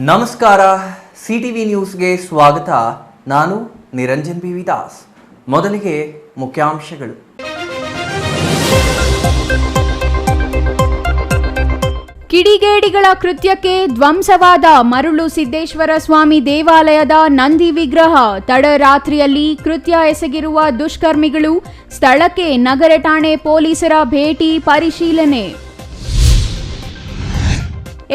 ನಮಸ್ಕಾರ, ಸಿಟಿವಿ ನ್ಯೂಸ್ಗೆ ಸ್ವಾಗತ. ನಾನು ನಿರಂಜನ್ ಬಿ ವಿದಾಸ್. ಮೊದಲಿಗೆ ಮುಖ್ಯಾಂಶಗಳು. ಕಿಡಿಗೇಡಿಗಳ ಕೃತ್ಯಕ್ಕೆ ಧ್ವಂಸವಾದ ಮರಳು ಸಿದ್ದೇಶ್ವರ ಸ್ವಾಮಿ ದೇವಾಲಯದ ನಂದಿ ವಿಗ್ರಹ. ತಡರಾತ್ರಿಯಲ್ಲಿ ಕೃತ್ಯ ಎಸಗಿರುವ ದುಷ್ಕರ್ಮಿಗಳು. ಸ್ಥಳಕ್ಕೆ ನಗರ ಠಾಣೆ ಪೊಲೀಸರ ಭೇಟಿ, ಪರಿಶೀಲನೆ.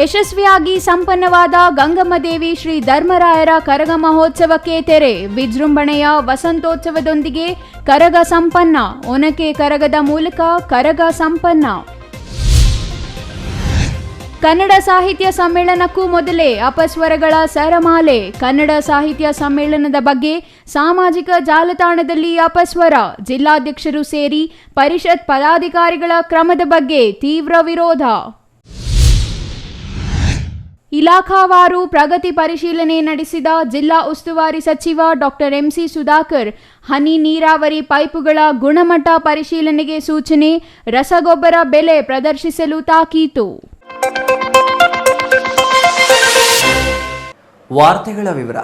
ಯಶಸ್ವಿಯಾಗಿ ಸಂಪನ್ನವಾದ ಗಂಗಮ್ಮದೇವಿ ಶ್ರೀ ಧರ್ಮರಾಯರ ಕರಗ ಮಹೋತ್ಸವಕ್ಕೆ ತೆರೆ. ವಿಜೃಂಭಣೆಯ ವಸಂತೋತ್ಸವದೊಂದಿಗೆ ಕರಗ ಸಂಪನ್ನ. ಒನಕೆ ಕರಗದ ಮೂಲಕ ಕರಗ ಸಂಪನ್ನ. ಕನ್ನಡ ಸಾಹಿತ್ಯ ಸಮ್ಮೇಳನಕ್ಕೂ ಮೊದಲೇ ಅಪಸ್ವರಗಳ ಸರಮಾಲೆ. ಕನ್ನಡ ಸಾಹಿತ್ಯ ಸಮ್ಮೇಳನದ ಬಗ್ಗೆ ಸಾಮಾಜಿಕ ಜಾಲತಾಣದಲ್ಲಿ ಅಪಸ್ವರ. ಜಿಲ್ಲಾಧ್ಯಕ್ಷರು ಸೇರಿ ಪರಿಷತ್ ಪದಾಧಿಕಾರಿಗಳ ಕ್ರಮದ ಬಗ್ಗೆ ತೀವ್ರ ವಿರೋಧ. ಇಲಾಖಾವಾರು ಪ್ರಗತಿ ಪರಿಶೀಲನೆ ನಡೆಸಿದ ಜಿಲ್ಲಾ ಉಸ್ತುವಾರಿ ಸಚಿವ ಡಾಕ್ಟರ್ ಎಂಸಿ ಸುಧಾಕರ್. ಹನಿ ನೀರಾವರಿ ಪೈಪುಗಳ ಗುಣಮಟ್ಟ ಪರಿಶೀಲನೆಗೆ ಸೂಚನೆ. ರಸಗೊಬ್ಬರ ಬೆಲೆ ಪ್ರದರ್ಶಿಸಲು ತಾಕೀತು. ವಾರ್ತೆಗಳ ವಿವರ.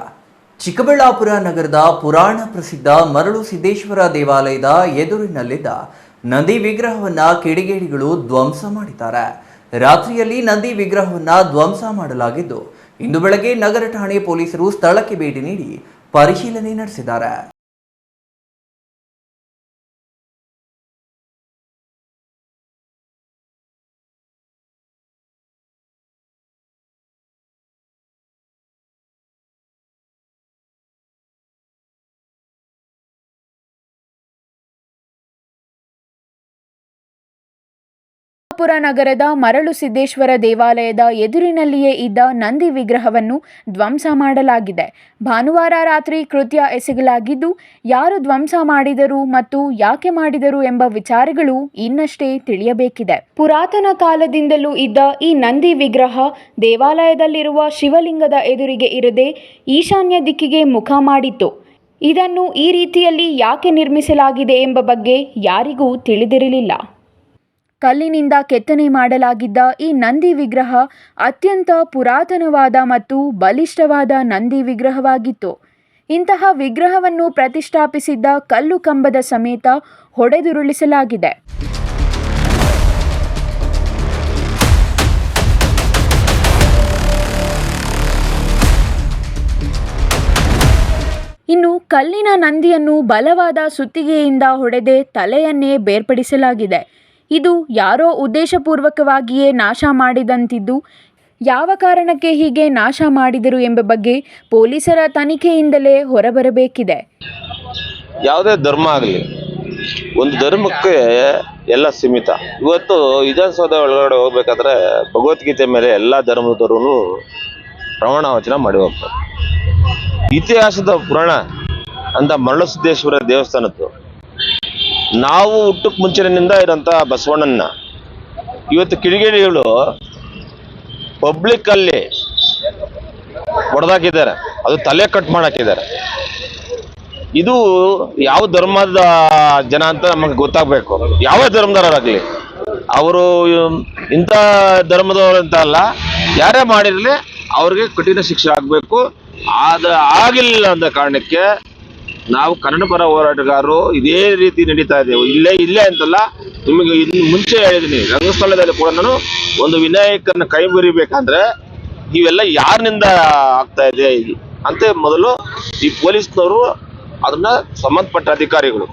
ಚಿಕ್ಕಬಳ್ಳಾಪುರ ನಗರದ ಪುರಾಣ ಪ್ರಸಿದ್ಧ ಮರಳು ಸಿದ್ದೇಶ್ವರ ದೇವಾಲಯದ ಎದುರಿನಲ್ಲಿದ್ದ ನಂದಿ ವಿಗ್ರಹವನ್ನ ಕಿಡಿಗೇಡಿಗಳು ಧ್ವಂಸ ಮಾಡಿದ್ದಾರೆ. ರಾತ್ರಿಯಲ್ಲಿ ನಂದಿ ವಿಗ್ರಹವನ್ನ ಧ್ವಂಸ ಮಾಡಲಾಗಿದ್ದು, ಇಂದು ಬೆಳಗ್ಗೆ ನಗರ ಠಾಣೆ ಪೊಲೀಸರು ಸ್ಥಳಕ್ಕೆ ಭೇಟಿ ನೀಡಿ ಪರಿಶೀಲನೆ ನಡೆಸಿದ್ದಾರೆ. ಚಿಕ್ಕಬಳ್ಳಾಪುರ ನಗರದ ಮರಳು ಸಿದ್ದೇಶ್ವರ ದೇವಾಲಯದ ಎದುರಿನಲ್ಲಿಯೇ ಇದ್ದ ನಂದಿ ವಿಗ್ರಹವನ್ನು ಧ್ವಂಸ ಮಾಡಲಾಗಿದೆ. ಭಾನುವಾರ ರಾತ್ರಿ ಕೃತ್ಯ ಎಸಗಲಾಗಿದ್ದು, ಯಾರು ಧ್ವಂಸ ಮಾಡಿದರು ಮತ್ತು ಯಾಕೆ ಮಾಡಿದರು ಎಂಬ ವಿಚಾರಗಳು ಇನ್ನಷ್ಟೇ ತಿಳಿಯಬೇಕಿದೆ. ಪುರಾತನ ಕಾಲದಿಂದಲೂ ಇದ್ದ ಈ ನಂದಿ ವಿಗ್ರಹ ದೇವಾಲಯದಲ್ಲಿರುವ ಶಿವಲಿಂಗದ ಎದುರಿಗೆ ಇರದೆ ಈಶಾನ್ಯ ದಿಕ್ಕಿಗೆ ಮುಖ ಮಾಡಿತ್ತು. ಇದನ್ನು ಈ ರೀತಿಯಲ್ಲಿ ಯಾಕೆ ನಿರ್ಮಿಸಲಾಗಿದೆ ಎಂಬ ಬಗ್ಗೆ ಯಾರಿಗೂ ತಿಳಿದಿರಲಿಲ್ಲ. ಕಲ್ಲಿನಿಂದ ಕೆತ್ತನೆ ಮಾಡಲಾಗಿದ್ದ ಈ ನಂದಿ ವಿಗ್ರಹ ಅತ್ಯಂತ ಪುರಾತನವಾದ ಮತ್ತು ಬಲಿಷ್ಠವಾದ ನಂದಿ ವಿಗ್ರಹವಾಗಿತ್ತು. ಇಂತಹ ವಿಗ್ರಹವನ್ನು ಪ್ರತಿಷ್ಠಾಪಿಸಿದ್ದ ಕಲ್ಲು ಕಂಬದ ಸಮೇತ ಹೊಡೆದುರುಳಿಸಲಾಗಿದೆ. ಇನ್ನು ಕಲ್ಲಿನ ನಂದಿಯನ್ನು ಬಲವಾದ ಸುತ್ತಿಗೆಯಿಂದ ಹೊಡೆದೇ ತಲೆಯನ್ನೇ ಬೇರ್ಪಡಿಸಲಾಗಿದೆ. ಇದು ಯಾರೋ ಉದ್ದೇಶಪೂರ್ವಕವಾಗಿಯೇ ನಾಶ ಮಾಡಿದಂತಿದ್ದು, ಯಾವ ಕಾರಣಕ್ಕೆ ಹೀಗೆ ನಾಶ ಮಾಡಿದರು ಎಂಬ ಬಗ್ಗೆ ಪೊಲೀಸರ ತನಿಖೆಯಿಂದಲೇ ಹೊರಬರಬೇಕಿದೆ. ಯಾವುದೇ ಧರ್ಮ ಆಗಲಿ, ಒಂದು ಧರ್ಮಕ್ಕೆ ಎಲ್ಲ ಸೀಮಿತ. ಇವತ್ತು ವಿಧಾನಸೌಧ ಒಳಗಡೆ ಹೋಗ್ಬೇಕಾದ್ರೆ ಭಗವದ್ಗೀತೆ ಮೇಲೆ ಎಲ್ಲ ಧರ್ಮದವರು ಪ್ರಮಾಣ ವಚನ ಮಾಡಿ ಹೋಗ್ತಾರೆ. ಇತಿಹಾಸದ ಪುರಾಣ ಅಂತ ಮರಳು ಸಿದ್ದೇಶ್ವರ ದೇವಸ್ಥಾನದ್ದು ನಾವು ಹುಟ್ಟಕ್ಕೆ ಮುಂಚಿನಿಂದ ಇರೋಂಥ ಬಸವಣ್ಣನ ಇವತ್ತು ಕಿಡಿಗೇಡಿಗಳು ಪಬ್ಲಿಕ್ ಅಲ್ಲಿ ಹೊಡೆದಾಕಿದ್ದಾರೆ. ಅದು ತಲೆ ಕಟ್ ಮಾಡಾಕಿದ್ದಾರೆ. ಇದು ಯಾವ ಧರ್ಮದ ಜನ ಅಂತ ನಮಗೆ ಗೊತ್ತಾಗಬೇಕು. ಯಾವ ಧರ್ಮದವರಾಗಲಿ, ಅವರು ಇಂಥ ಧರ್ಮದವರು ಅಂತ ಅಲ್ಲ, ಯಾರೇ ಮಾಡಿರಲಿ ಅವ್ರಿಗೆ ಕಠಿಣ ಶಿಕ್ಷೆ ಆಗಬೇಕು. ಆಗಿಲ್ಲ ಅಂದ ಕಾರಣಕ್ಕೆ ನಾವು ಕನ್ನಡ ಪರ ಹೋರಾಟಗಾರರು ಇದೇ ರೀತಿ ನಡೀತಾ ಇದ್ದೇವೆ. ಇಲ್ಲೇ ಅಂತಲ್ಲ, ನಿಮಗೆ ಇನ್ನು ಮುಂಚೆ ಹೇಳಿದ್ದೀನಿ, ರಂಗಸ್ಥಳದಲ್ಲಿ ಕೂಡ ನಾನು ಒಂದು ವಿನಾಯಕನ ಕೈ ಮುರಿಬೇಕಂದ್ರೆ ಇವೆಲ್ಲ ಯಾರಿನಿಂದ ಆಗ್ತಾ ಇದೆ ಅಂತ ಮೊದಲು ಈ ಪೊಲೀಸ್ನವರು ಅದನ್ನ ಸಂಬಂಧಪಟ್ಟ ಅಧಿಕಾರಿಗಳು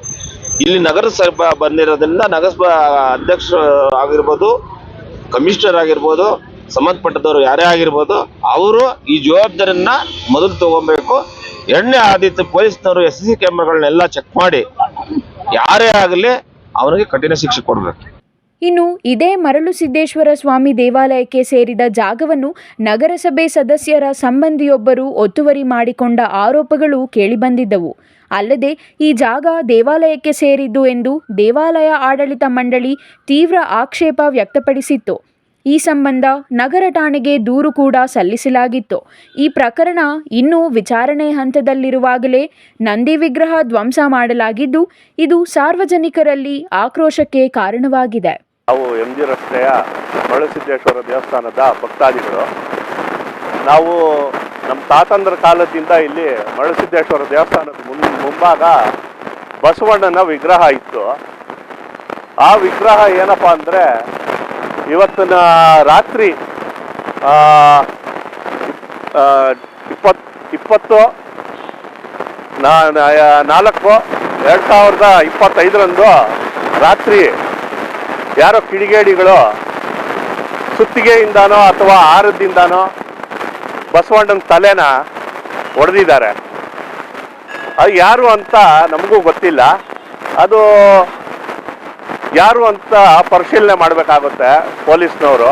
ಇಲ್ಲಿ ನಗರಸಭೆ ಬಂದಿರೋದ್ರಿಂದ ನಗರಸಭಾ ಅಧ್ಯಕ್ಷರು ಆಗಿರ್ಬೋದು, ಕಮಿಷನರ್ ಆಗಿರ್ಬೋದು, ಸಂಬಂಧಪಟ್ಟದವರು ಯಾರೇ ಆಗಿರ್ಬೋದು, ಅವರು ಈ ಜವಾಬ್ದಾರಿಯನ್ನ ಮೊದಲು ತಗೊಬೇಕು. ಎರಡನೇ ಆದಿತ್ಯ ಪೊಲೀಸ್ನವರು SCC ಕ್ಯಾಮೆರಾಗಳನ್ನೆಲ್ಲ ಚೆಕ್ ಮಾಡಿ ಯಾರೇ ಆಗಲಿ ಅವನಿಗೆ ಕಠಿಣ ಶಿಕ್ಷೆ ಕೊಡಬೇಕು. ಇನ್ನು ಇದೇ ಮರಳು ಸಿದ್ದೇಶ್ವರ ಸ್ವಾಮಿ ದೇವಾಲಯಕ್ಕೆ ಸೇರಿದ ಜಾಗವನ್ನು ನಗರಸಭೆ ಸದಸ್ಯರ ಸಂಬಂಧಿಯೊಬ್ಬರು ಒತ್ತುವರಿ ಮಾಡಿಕೊಂಡ ಆರೋಪಗಳು ಕೇಳಿಬಂದಿದ್ದವು. ಅಲ್ಲದೆ ಈ ಜಾಗ ದೇವಾಲಯಕ್ಕೆ ಸೇರಿದ್ದು ಎಂದು ದೇವಾಲಯ ಆಡಳಿತ ಮಂಡಳಿ ತೀವ್ರ ಆಕ್ಷೇಪ ವ್ಯಕ್ತಪಡಿಸಿತ್ತು. ಈ ಸಂಬಂಧ ನಗರ ಠಾಣೆಗೆ ದೂರು ಕೂಡ ಸಲ್ಲಿಸಲಾಗಿತ್ತು. ಈ ಪ್ರಕರಣ ಇನ್ನೂ ವಿಚಾರಣೆ ಹಂತದಲ್ಲಿರುವಾಗಲೇ ನಂದಿ ವಿಗ್ರಹ ಧ್ವಂಸ ಮಾಡಲಾಗಿದ್ದು, ಇದು ಸಾರ್ವಜನಿಕರಲ್ಲಿ ಆಕ್ರೋಶಕ್ಕೆ ಕಾರಣವಾಗಿದೆ. ನಾವು MG ರಸ್ತೆಯ ಮರಳು ಸಿದ್ದೇಶ್ವರ ದೇವಸ್ಥಾನದ ಭಕ್ತಾದಿಗಳು ನಾವು ನಮ್ಮ ತಾತಂದ್ರ ಕಾಲದಿಂದ ಇಲ್ಲಿ ಮರಳುಸಿದ್ದೇಶ್ವರ ದೇವಸ್ಥಾನದ ಮುಂಭಾಗ ಬಸವಣ್ಣನ ವಿಗ್ರಹ ಇತ್ತು. ಆ ವಿಗ್ರಹ ಏನಪ್ಪ ಅಂದರೆ ಇವತ್ತಿನ ರಾತ್ರಿ 24/4/2025 ರಾತ್ರಿ ಯಾರೋ ಕಿಡಿಗೇಡಿಗಳು ಸುತ್ತಿಗೆಯಿಂದಾನೋ ಅಥವಾ ಆರದಿಂದಾನೋ ಬಸವಣ್ಣನ ತಲೆನ ಹೊಡೆದಿದ್ದಾರೆ. ಅದು ಯಾರು ಅಂತ ನಮಗೂ ಗೊತ್ತಿಲ್ಲ. ಅದು ಯಾರು ಅಂತ ಪರಿಶೀಲನೆ ಮಾಡಬೇಕಾಗುತ್ತೆ ಪೊಲೀಸ್ನವರು.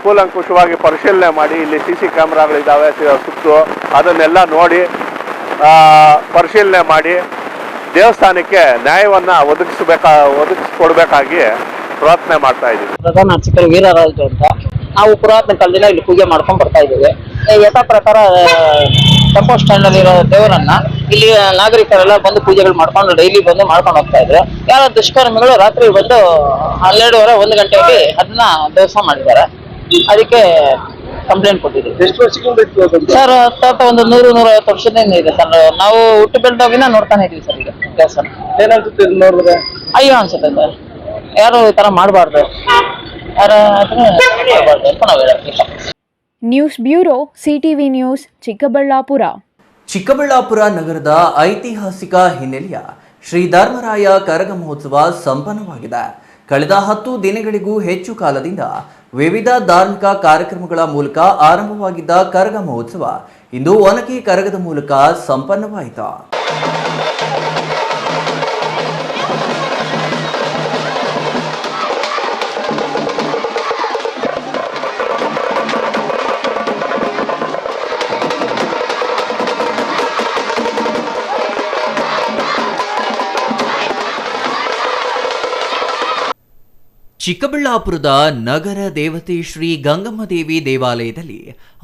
ಕೂಲಂಕುಷವಾಗಿ ಪರಿಶೀಲನೆ ಮಾಡಿ, ಇಲ್ಲಿ CC ಕ್ಯಾಮ್ರಾಗಳಿದ್ದಾವೆ ಸುತ್ತು, ಅದನ್ನೆಲ್ಲ ನೋಡಿ ಪರಿಶೀಲನೆ ಮಾಡಿ ದೇವಸ್ಥಾನಕ್ಕೆ ನ್ಯಾಯವನ್ನು ಒದಗಿಸ್ಕೊಡ್ಬೇಕಾಗಿ ಪ್ರಾರ್ಥನೆ ಮಾಡ್ತಾ ಇದ್ದೀವಿ. ಪ್ರಧಾನ ಅರ್ಚಕರು ವೀರರಾಜು ಅಂತ. ನಾವು ಪುರಾತನ ಕಾಲದಿಂದ ಇಲ್ಲಿ ಪೂಜೆ ಮಾಡ್ಕೊಂಡು ಬರ್ತಾ ಇದ್ದೀವಿ. ಯಥಾ ಪ್ರಕಾರ ಟೆಂಪೋ ಸ್ಟ್ಯಾಂಡ್ ಅಲ್ಲಿ ಇರೋ ದೇವರನ್ನ ಇಲ್ಲಿ ನಾಗರಿಕರೆಲ್ಲ ಬಂದು ಪೂಜೆಗಳು ಮಾಡ್ಕೊಂಡು ಡೈಲಿ ಬಂದು ಮಾಡ್ಕೊಂಡು ಹೋಗ್ತಾ ಇದ್ರು. ಯಾರೋ ದುಷ್ಕರ್ಮಿಗಳು ರಾತ್ರಿ ಬಂದು 12:30 1 ಗಂಟೆಗೆ ಅದನ್ನ ಧ್ವಂಸ ಮಾಡಿದ್ದಾರೆ. ಅದಕ್ಕೆ ಕಂಪ್ಲೇಂಟ್ ಕೊಟ್ಟಿದ್ದೀವಿ. ಎಷ್ಟು ವರ್ಷದಿಂದ ಸರ್ ಒಂದು 100-150 ವರ್ಷದಿಂದ ಇದೆ ಸರ್. ನಾವು ಹುಟ್ಟು ಬೆಳೆದಾಗಿನ ನೋಡ್ತಾನೆ ಇದೀವಿ ಸರ್. ಈಗ ದೇವಸ್ಥಾನ ಏನಾಗುತ್ತೆ ನೋಡಿದ್ರೆ ಅಯ್ಯೋ ಅನ್ಸುತ್ತೆ ಸರ್. ಯಾರು ಈ ತರ ಮಾಡಬಾರ್ದು, ಯಾರು ಮಾಡಬಾರ್ದು ಅಂತ ನಾವು ಹೇಳೋದು. News bureau CTV news Chikkaballapur. Chikkaballapur ನಗರದ ಐತಿಹಾಸಿಕ ಹಿನ್ನೆಲೆಯ ಶ್ರೀ ಧರ್ಮರಾಯ ಕರಗ ಮಹೋತ್ಸವ ಸಂಪನ್ನವಾಗಿದೆ. ಕಳೆದ 10 ದಿನಗಳಿಗೂ ಹೆಚ್ಚು ಕಾಲದಿಂದ ವಿವಿಧ ಧಾರ್ಮಿಕ ಕಾರ್ಯಕ್ರಮಗಳ ಮೂಲಕ ಆರಂಭವಾಗಿದ್ದ ಕರಗ ಮಹೋತ್ಸವ ಇಂದು ಒನಕೆ ಕರಗದ ಮೂಲಕ ಸಂಪನ್ನವಾಯಿತು. ಚಿಕ್ಕಬಳ್ಳಾಪುರದ ನಗರ ದೇವತೆ ಶ್ರೀ ಗಂಗಮ್ಮ ದೇವಿ ದೇವಾಲಯದಲ್ಲಿ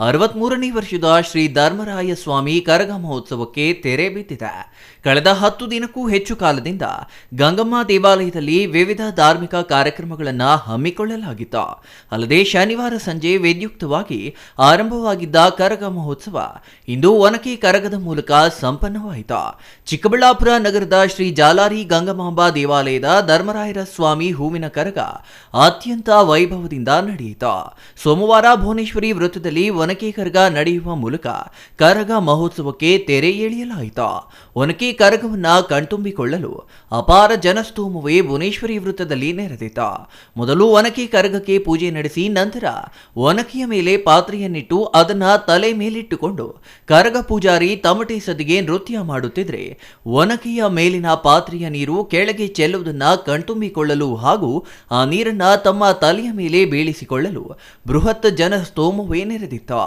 63ನೇ ವರ್ಷದ ಶ್ರೀ ಧರ್ಮರಾಯ ಸ್ವಾಮಿ ಕರಗ ಮಹೋತ್ಸವಕ್ಕೆ ತೆರೆ ಬಿದ್ದಿದೆ. ಕಳೆದ 10 ದಿನಕ್ಕೂ ಹೆಚ್ಚು ಕಾಲದಿಂದ ಗಂಗಮ್ಮ ದೇವಾಲಯದಲ್ಲಿ ವಿವಿಧ ಧಾರ್ಮಿಕ ಕಾರ್ಯಕ್ರಮಗಳನ್ನು ಹಮ್ಮಿಕೊಳ್ಳಲಾಗಿತ್ತು. ಅಲ್ಲದೆ ಶನಿವಾರ ಸಂಜೆ ವಿದ್ಯುಕ್ತವಾಗಿ ಆರಂಭವಾಗಿದ್ದ ಕರಗ ಮಹೋತ್ಸವ ಇಂದು ಒನಕೆ ಕರಗದ ಮೂಲಕ ಸಂಪನ್ನವಾಯಿತು. ಚಿಕ್ಕಬಳ್ಳಾಪುರ ನಗರದ ಶ್ರೀ ಜಾಲಾರಿ ಗಂಗಮಾಂಬಾ ದೇವಾಲಯದ ಧರ್ಮರಾಯರ ಸ್ವಾಮಿ ಹೂವಿನ ಕರಗ ಅತ್ಯಂತ ವೈಭವದಿಂದ ನಡೆಯಿತು. ಸೋಮವಾರ ಭುವನೇಶ್ವರಿ ವೃತ್ತದಲ್ಲಿ ಒನಕೆ ಕರಗ ನಡೆಯುವ ಮೂಲಕ ಕರಗ ಮಹೋತ್ಸವಕ್ಕೆ ತೆರೆ ಎಳೆಯಲಾಯಿತು. ಒನಕೆ ಕರಗವನ್ನ ಕಣ್ತುಂಬಿಕೊಳ್ಳಲು ಅಪಾರ ಜನಸ್ತೋಮವೇ ಭುವನೇಶ್ವರಿ ವೃತ್ತದಲ್ಲಿ ನೆರೆದಿತ್ತು. ಮೊದಲು ಒನಕೆ ಕರಗಕ್ಕೆ ಪೂಜೆ ನಡೆಸಿ ನಂತರ ಒನಕೆಯ ಮೇಲೆ ಪಾತ್ರೆಯನ್ನಿಟ್ಟು ಅದನ್ನ ತಲೆ ಮೇಲಿಟ್ಟುಕೊಂಡು ಕರಗ ಪೂಜಾರಿ ತಮಟೆ ಸದಿಗೆ ನೃತ್ಯ ಮಾಡುತ್ತಿದ್ರೆ ಒನಕೆಯ ಮೇಲಿನ ಪಾತ್ರೆಯ ನೀರು ಕೆಳಗೆ ಚೆಲ್ಲುವುದನ್ನ ಕಣ್ತುಂಬಿಕೊಳ್ಳಲು ಹಾಗೂ ಆ ನೀರನ್ನ ತಮ್ಮ ತಲೆಯ ಮೇಲೆ ಬೀಳಿಸಿಕೊಳ್ಳಲು ಬೃಹತ್ ಜನಸ್ತೋಮವೇ ನೆರೆದಿತ್ತು.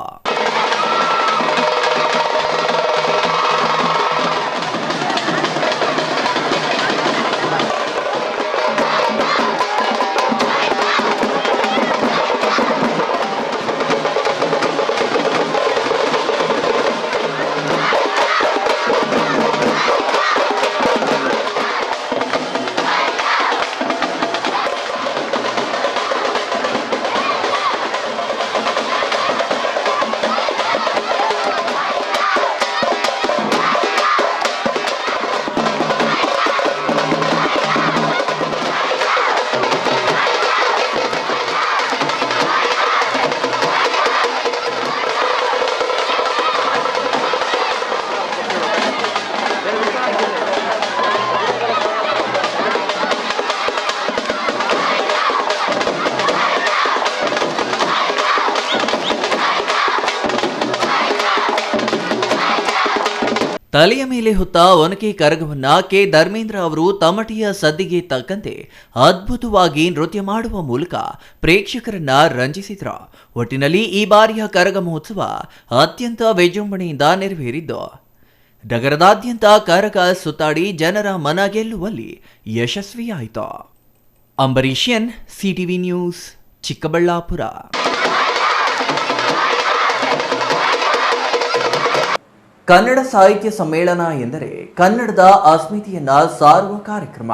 ತಲೆಯ ಮೇಲೆ ಹೊತ್ತ ಒನಕೆ ಕರಗವನ್ನ ಕೆ ಧರ್ಮೇಂದ್ರ ಅವರು ತಮಟೆಯ ಸದ್ದಿಗೆ ತಕ್ಕಂತೆ ಅದ್ಭುತವಾಗಿ ನೃತ್ಯ ಮಾಡುವ ಮೂಲಕ ಪ್ರೇಕ್ಷಕರನ್ನ ರಂಜಿಸಿದ್ರು. ಒಟ್ಟಿನಲ್ಲಿ ಈ ಬಾರಿಯ ಕರಗ ಮಹೋತ್ಸವ ಅತ್ಯಂತ ವಿಜೃಂಭಣೆಯಿಂದ ನೆರವೇರಿದ್ದು ನಗರದಾದ್ಯಂತ ಕರಗ ಸುತ್ತಾಡಿ ಜನರ ಮನ ಗೆಲ್ಲುವಲ್ಲಿ ಯಶಸ್ವಿಯಾಯಿತು. ಅಂಬರೀಷನ್, CTV ನ್ಯೂಸ್, ಚಿಕ್ಕಬಳ್ಳಾಪುರ. ಕನ್ನಡ ಸಾಹಿತ್ಯ ಸಮ್ಮೇಳನ ಎಂದರೆ ಕನ್ನಡದ ಅಸ್ಮಿತೆಯನ್ನ ಸಾರುವ ಕಾರ್ಯಕ್ರಮ.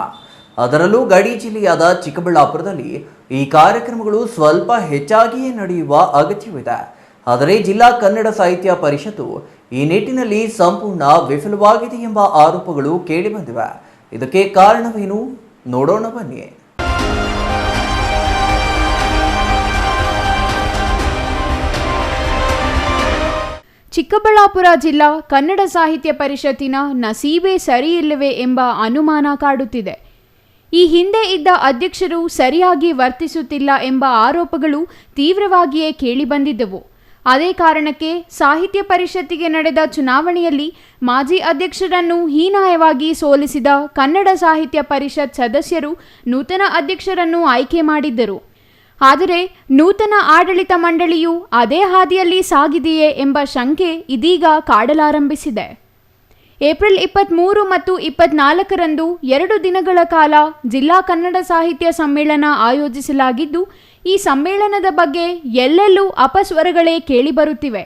ಅದರಲ್ಲೂ ಗಡಿ ಜಿಲ್ಲೆಯಾದ ಚಿಕ್ಕಬಳ್ಳಾಪುರದಲ್ಲಿ ಈ ಕಾರ್ಯಕ್ರಮಗಳು ಸ್ವಲ್ಪ ಹೆಚ್ಚಾಗಿಯೇ ನಡೆಯುವ ಅಗತ್ಯವಿದೆ. ಆದರೆ ಜಿಲ್ಲಾ ಕನ್ನಡ ಸಾಹಿತ್ಯ ಪರಿಷತ್ತು ಈ ನಿಟ್ಟಿನಲ್ಲಿ ಸಂಪೂರ್ಣ ವಿಫಲವಾಗಿದೆ ಎಂಬ ಆರೋಪಗಳು ಕೇಳಿಬಂದಿವೆ. ಇದಕ್ಕೆ ಕಾರಣವೇನು ನೋಡೋಣ ಬನ್ನಿ. ಚಿಕ್ಕಬಳ್ಳಾಪುರ ಜಿಲ್ಲಾ ಕನ್ನಡ ಸಾಹಿತ್ಯ ಪರಿಷತ್ತಿನ ನಸೀಬೆ ಸರಿಯಿಲ್ಲವೇ ಎಂಬ ಅನುಮಾನ ಕಾಡುತ್ತಿದೆ. ಈ ಹಿಂದೆ ಇದ್ದ ಅಧ್ಯಕ್ಷರು ಸರಿಯಾಗಿ ವರ್ತಿಸುತ್ತಿಲ್ಲ ಎಂಬ ಆರೋಪಗಳು ತೀವ್ರವಾಗಿಯೇ ಕೇಳಿಬಂದಿದ್ದವು. ಅದೇ ಕಾರಣಕ್ಕೆ ಸಾಹಿತ್ಯ ಪರಿಷತ್ತಿಗೆ ನಡೆದ ಚುನಾವಣೆಯಲ್ಲಿ ಮಾಜಿ ಅಧ್ಯಕ್ಷರನ್ನು ಹೀನಾಯವಾಗಿ ಸೋಲಿಸಿದ ಕನ್ನಡ ಸಾಹಿತ್ಯ ಪರಿಷತ್ ಸದಸ್ಯರು ನೂತನ ಅಧ್ಯಕ್ಷರನ್ನು ಆಯ್ಕೆ ಮಾಡಿದ್ದರು. ಆದರೆ ನೂತನ ಆಡಳಿತ ಮಂಡಳಿಯು ಅದೇ ಹಾದಿಯಲ್ಲಿ ಸಾಗಿದೆಯೇ ಎಂಬ ಶಂಕೆ ಇದೀಗ ಕಾಡಲಾರಂಭಿಸಿದೆ. ಏಪ್ರಿಲ್ 23 ಮತ್ತು 24ರಂದು 2 ದಿನಗಳ ಕಾಲ ಜಿಲ್ಲಾ ಕನ್ನಡ ಸಾಹಿತ್ಯ ಸಮ್ಮೇಳನ ಆಯೋಜಿಸಲಾಗಿದ್ದು, ಈ ಸಮ್ಮೇಳನದ ಬಗ್ಗೆ ಎಲ್ಲೆಲ್ಲೂ ಅಪಸ್ವರಗಳೇ ಕೇಳಿಬರುತ್ತಿವೆ.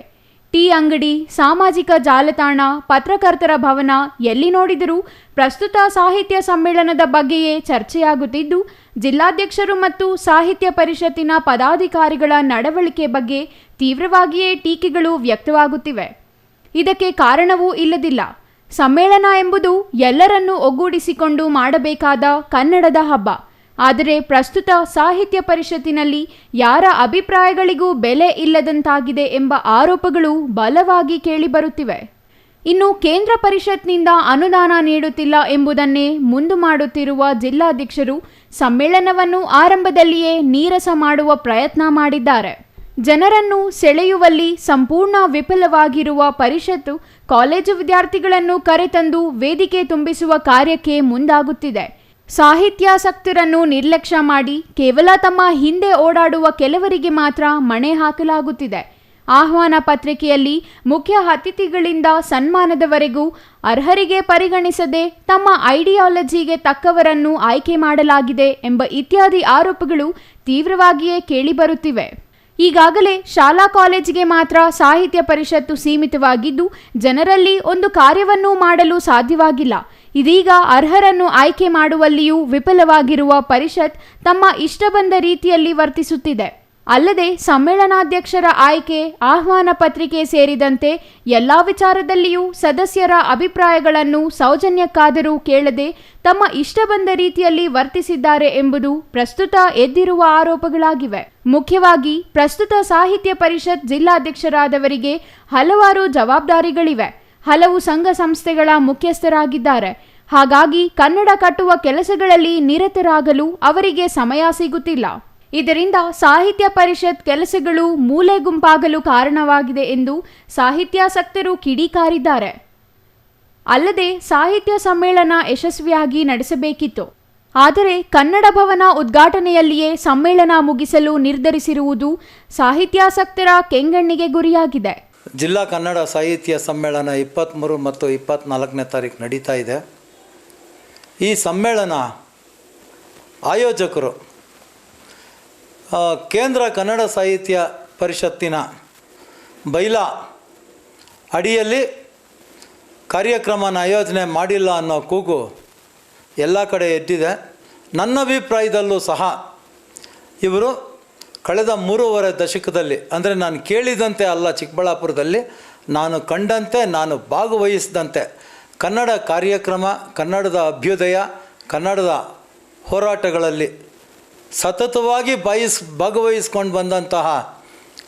ಟೀ ಅಂಗಡಿ, ಸಾಮಾಜಿಕ ಜಾಲತಾಣ, ಪತ್ರಕರ್ತರ ಭವನ ಎಲ್ಲಿ ನೋಡಿದರೂ ಪ್ರಸ್ತುತ ಸಾಹಿತ್ಯ ಸಮ್ಮೇಳನದ ಬಗ್ಗೆಯೇ ಚರ್ಚೆಯಾಗುತ್ತಿದ್ದು, ಜಿಲ್ಲಾಧ್ಯಕ್ಷರು ಮತ್ತು ಸಾಹಿತ್ಯ ಪರಿಷತ್ತಿನ ಪದಾಧಿಕಾರಿಗಳ ನಡವಳಿಕೆ ಬಗ್ಗೆ ತೀವ್ರವಾಗಿಯೇ ಟೀಕೆಗಳು ವ್ಯಕ್ತವಾಗುತ್ತಿವೆ. ಇದಕ್ಕೆ ಕಾರಣವೂ ಇಲ್ಲದಿಲ್ಲ. ಸಮ್ಮೇಳನ ಎಂಬುದು ಎಲ್ಲರನ್ನೂ ಒಗ್ಗೂಡಿಸಿಕೊಂಡು ಮಾಡಬೇಕಾದ ಕನ್ನಡದ ಹಬ್ಬ. ಆದರೆ ಪ್ರಸ್ತುತ ಸಾಹಿತ್ಯ ಪರಿಷತ್ತಿನಲ್ಲಿ ಯಾರ ಅಭಿಪ್ರಾಯಗಳಿಗೂ ಬೆಲೆ ಇಲ್ಲದಂತಾಗಿದೆ ಎಂಬ ಆರೋಪಗಳು ಬಲವಾಗಿ ಕೇಳಿಬರುತ್ತಿವೆ. ಇನ್ನು ಕೇಂದ್ರ ಪರಿಷತ್ನಿಂದ ಅನುದಾನ ನೀಡುತ್ತಿಲ್ಲ ಎಂಬುದನ್ನೇ ಮುಂದು ಮಾಡುತ್ತಿರುವ ಜಿಲ್ಲಾಧ್ಯಕ್ಷರು ಸಮ್ಮೇಳನವನ್ನು ಆರಂಭದಲ್ಲಿಯೇ ನೀರಸ ಮಾಡುವ ಪ್ರಯತ್ನ ಮಾಡಿದ್ದಾರೆ. ಜನರನ್ನು ಸೆಳೆಯುವಲ್ಲಿ ಸಂಪೂರ್ಣ ವಿಫಲವಾಗಿರುವ ಪರಿಷತ್ತು ಕಾಲೇಜು ವಿದ್ಯಾರ್ಥಿಗಳನ್ನು ಕರೆತಂದು ವೇದಿಕೆ ತುಂಬಿಸುವ ಕಾರ್ಯಕ್ಕೆ ಮುಂದಾಗುತ್ತಿದೆ. ಸಾಹಿತ್ಯಾಸಕ್ತರನ್ನು ನಿರ್ಲಕ್ಷ್ಯ ಮಾಡಿ ಕೇವಲ ತಮ್ಮ ಹಿಂದೆ ಓಡಾಡುವ ಕೆಲವರಿಗೆ ಮಾತ್ರ ಮಣೆ ಹಾಕಲಾಗುತ್ತಿದೆ. ಆಹ್ವಾನ ಪತ್ರಿಕೆಯಲ್ಲಿ ಮುಖ್ಯ ಅತಿಥಿಗಳಿಂದ ಸನ್ಮಾನದವರೆಗೂ ಅರ್ಹರಿಗೆ ಪರಿಗಣಿಸದೆ ತಮ್ಮ ಐಡಿಯಾಲಜಿಗೆ ತಕ್ಕವರನ್ನು ಆಯ್ಕೆ ಮಾಡಲಾಗಿದೆ ಎಂಬ ಇತ್ಯಾದಿ ಆರೋಪಗಳು ತೀವ್ರವಾಗಿಯೇ ಕೇಳಿಬರುತ್ತಿವೆ. ಈಗಾಗಲೇ ಶಾಲಾ ಕಾಲೇಜಿಗೆ ಮಾತ್ರ ಸಾಹಿತ್ಯ ಪರಿಷತ್ತು ಸೀಮಿತವಾಗಿದ್ದು, ಜನರಲ್ಲಿ ಒಂದು ಕಾರ್ಯವನ್ನೂ ಮಾಡಲು ಸಾಧ್ಯವಾಗಿಲ್ಲ. ಇದೀಗ ಅರ್ಹರನ್ನು ಆಯ್ಕೆ ಮಾಡುವಲ್ಲಿಯೂ ವಿಫಲವಾಗಿರುವ ಪರಿಷತ್ ತಮ್ಮ ಇಷ್ಟ ಬಂದ ರೀತಿಯಲ್ಲಿ ವರ್ತಿಸುತ್ತಿದೆ. ಅಲ್ಲದೆ ಸಮ್ಮೇಳನಾಧ್ಯಕ್ಷರ ಆಯ್ಕೆ, ಆಹ್ವಾನ ಪತ್ರಿಕೆ ಸೇರಿದಂತೆ ಎಲ್ಲ ವಿಚಾರದಲ್ಲಿಯೂ ಸದಸ್ಯರ ಅಭಿಪ್ರಾಯಗಳನ್ನು ಸೌಜನ್ಯಕ್ಕಾದರೂ ಕೇಳದೆ ತಮ್ಮ ಇಷ್ಟ ಬಂದ ರೀತಿಯಲ್ಲಿ ವರ್ತಿಸಿದ್ದಾರೆ ಎಂಬುದು ಪ್ರಸ್ತುತ ಎದ್ದಿರುವ ಆರೋಪಗಳಾಗಿವೆ. ಮುಖ್ಯವಾಗಿ ಪ್ರಸ್ತುತ ಸಾಹಿತ್ಯ ಪರಿಷತ್ ಜಿಲ್ಲಾಧ್ಯಕ್ಷರಾದವರಿಗೆ ಹಲವಾರು ಜವಾಬ್ದಾರಿಗಳಿವೆ. ಹಲವು ಸಂಘ ಸಂಸ್ಥೆಗಳ ಮುಖ್ಯಸ್ಥರಾಗಿದ್ದಾರೆ. ಹಾಗಾಗಿ ಕನ್ನಡ ಕಟ್ಟುವ ಕೆಲಸಗಳಲ್ಲಿ ನಿರತರಾಗಲು ಅವರಿಗೆ ಸಮಯ ಸಿಗುತ್ತಿಲ್ಲ. ಇದರಿಂದ ಸಾಹಿತ್ಯ ಪರಿಷತ್ ಕೆಲಸಗಳು ಮೂಲೆ ಗುಂಪಾಗಲು ಕಾರಣವಾಗಿದೆ ಎಂದು ಸಾಹಿತ್ಯಾಸಕ್ತರು ಕಿಡಿಕಾರಿದ್ದಾರೆ. ಅಲ್ಲದೆ ಸಾಹಿತ್ಯ ಸಮ್ಮೇಳನ ಯಶಸ್ವಿಯಾಗಿ ನಡೆಸಬೇಕಿತ್ತು. ಆದರೆ ಕನ್ನಡ ಭವನ ಉದ್ಘಾಟನೆಯಲ್ಲಿಯೇ ಸಮ್ಮೇಳನ ಮುಗಿಸಲು ನಿರ್ಧರಿಸಿರುವುದು ಸಾಹಿತ್ಯಾಸಕ್ತರ ಕೆಂಗಣ್ಣಿಗೆ ಗುರಿಯಾಗಿದೆ. ಜಿಲ್ಲಾ ಕನ್ನಡ ಸಾಹಿತ್ಯ ಸಮ್ಮೇಳನ 23 ಮತ್ತು 24ನೇ ತಾರೀಕು ನಡೀತಾ ಇದೆ. ಈ ಸಮ್ಮೇಳನ ಆಯೋಜಕರು ಕೇಂದ್ರ ಕನ್ನಡ ಸಾಹಿತ್ಯ ಪರಿಷತ್ತಿನ ಬೈಲಾ ಅಡಿಯಲ್ಲಿ ಕಾರ್ಯಕ್ರಮನ ಆಯೋಜನೆ ಮಾಡಿಲ್ಲ ಅನ್ನೋ ಕೂಗು ಎಲ್ಲ ಕಡೆ ಎದ್ದಿದೆ. ನನ್ನ ಅಭಿಪ್ರಾಯದಲ್ಲೂ ಸಹ ಇವರು ಕಳೆದ 3.5 ದಶಕದಲ್ಲಿ, ಅಂದರೆ ನಾನು ಕೇಳಿದಂತೆ ಅಲ್ಲ, ಚಿಕ್ಕಬಳ್ಳಾಪುರದಲ್ಲಿ ನಾನು ಕಂಡಂತೆ, ನಾನು ಭಾಗವಹಿಸಿದಂತೆ ಕನ್ನಡ ಕಾರ್ಯಕ್ರಮ, ಕನ್ನಡದ ಅಭ್ಯುದಯ, ಕನ್ನಡದ ಹೋರಾಟಗಳಲ್ಲಿ ಸತತವಾಗಿ ಭಾಗವಹಿಸ್ಕೊಂಡು ಬಂದಂತಹ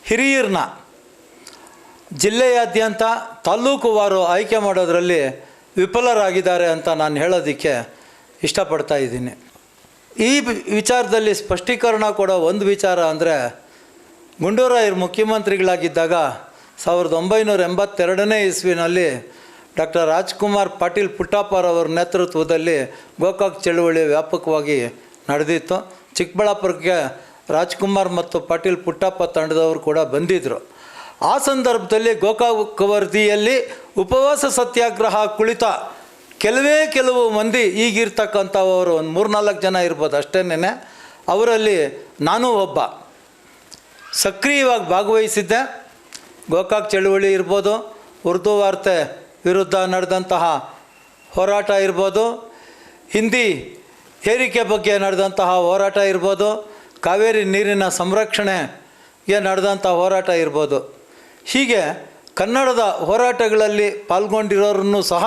ಹಿರಿಯರನ್ನ ಜಿಲ್ಲೆಯಾದ್ಯಂತ ತಾಲ್ಲೂಕುವಾರು ಆಯ್ಕೆ ಮಾಡೋದರಲ್ಲಿ ವಿಫಲರಾಗಿದ್ದಾರೆ ಅಂತ ನಾನು ಹೇಳೋದಕ್ಕೆ ಇಷ್ಟಪಡ್ತಾ ಇದ್ದೀನಿ. ಈ ವಿಚಾರದಲ್ಲಿ ಸ್ಪಷ್ಟೀಕರಣ ಕೊಡೋ ಒಂದು ವಿಚಾರ ಅಂದರೆ, ಗುಂಡೂರಾಯರು ಮುಖ್ಯಮಂತ್ರಿಗಳಾಗಿದ್ದಾಗ 1982ನೇ ಇಸ್ವಿನಲ್ಲಿ ಡಾಕ್ಟರ್ ರಾಜ್ಕುಮಾರ್ ಪಾಟೀಲ್ ಪುಟ್ಟಪ್ಪರವರ ನೇತೃತ್ವದಲ್ಲಿ ಗೋಕಾಕ್ ಚಳುವಳಿ ವ್ಯಾಪಕವಾಗಿ ನಡೆದಿತ್ತು. ಚಿಕ್ಕಬಳ್ಳಾಪುರಕ್ಕೆ ರಾಜ್ಕುಮಾರ್ ಮತ್ತು ಪಾಟೀಲ್ ಪುಟ್ಟಪ್ಪ ತಂಡದವರು ಕೂಡ ಬಂದಿದ್ದರು. ಆ ಸಂದರ್ಭದಲ್ಲಿ ಗೋಕಾಕ್ ವರದಿಯಲ್ಲಿ ಉಪವಾಸ ಸತ್ಯಾಗ್ರಹ ಕುಳಿತ ಕೆಲವು ಮಂದಿ, ಈಗಿರ್ತಕ್ಕಂಥವರು ಒಂದು 3-4 ಜನ ಇರ್ಬೋದು ಅಷ್ಟೇನೆ, ಅವರಲ್ಲಿ ನಾನು ಒಬ್ಬ ಸಕ್ರಿಯವಾಗಿ ಭಾಗವಹಿಸಿದ್ದೆ. ಗೋಕಾಕ್ ಚಳುವಳಿ ಇರ್ಬೋದು, ಉರ್ದು ವಾರ್ತೆ ವಿರುದ್ಧ ನಡೆದಂತಹ ಹೋರಾಟ ಇರ್ಬೋದು, ಹಿಂದಿ ಹೇರಿಕೆ ಬಗ್ಗೆ ನಡೆದಂತಹ ಹೋರಾಟ ಇರ್ಬೋದು, ಕಾವೇರಿ ನೀರಿನ ಸಂರಕ್ಷಣೆಗೆ ನಡೆದಂಥ ಹೋರಾಟ ಇರ್ಬೋದು, ಹೀಗೆ ಕನ್ನಡದ ಹೋರಾಟಗಳಲ್ಲಿ ಪಾಲ್ಗೊಂಡಿರೋರನ್ನು ಸಹ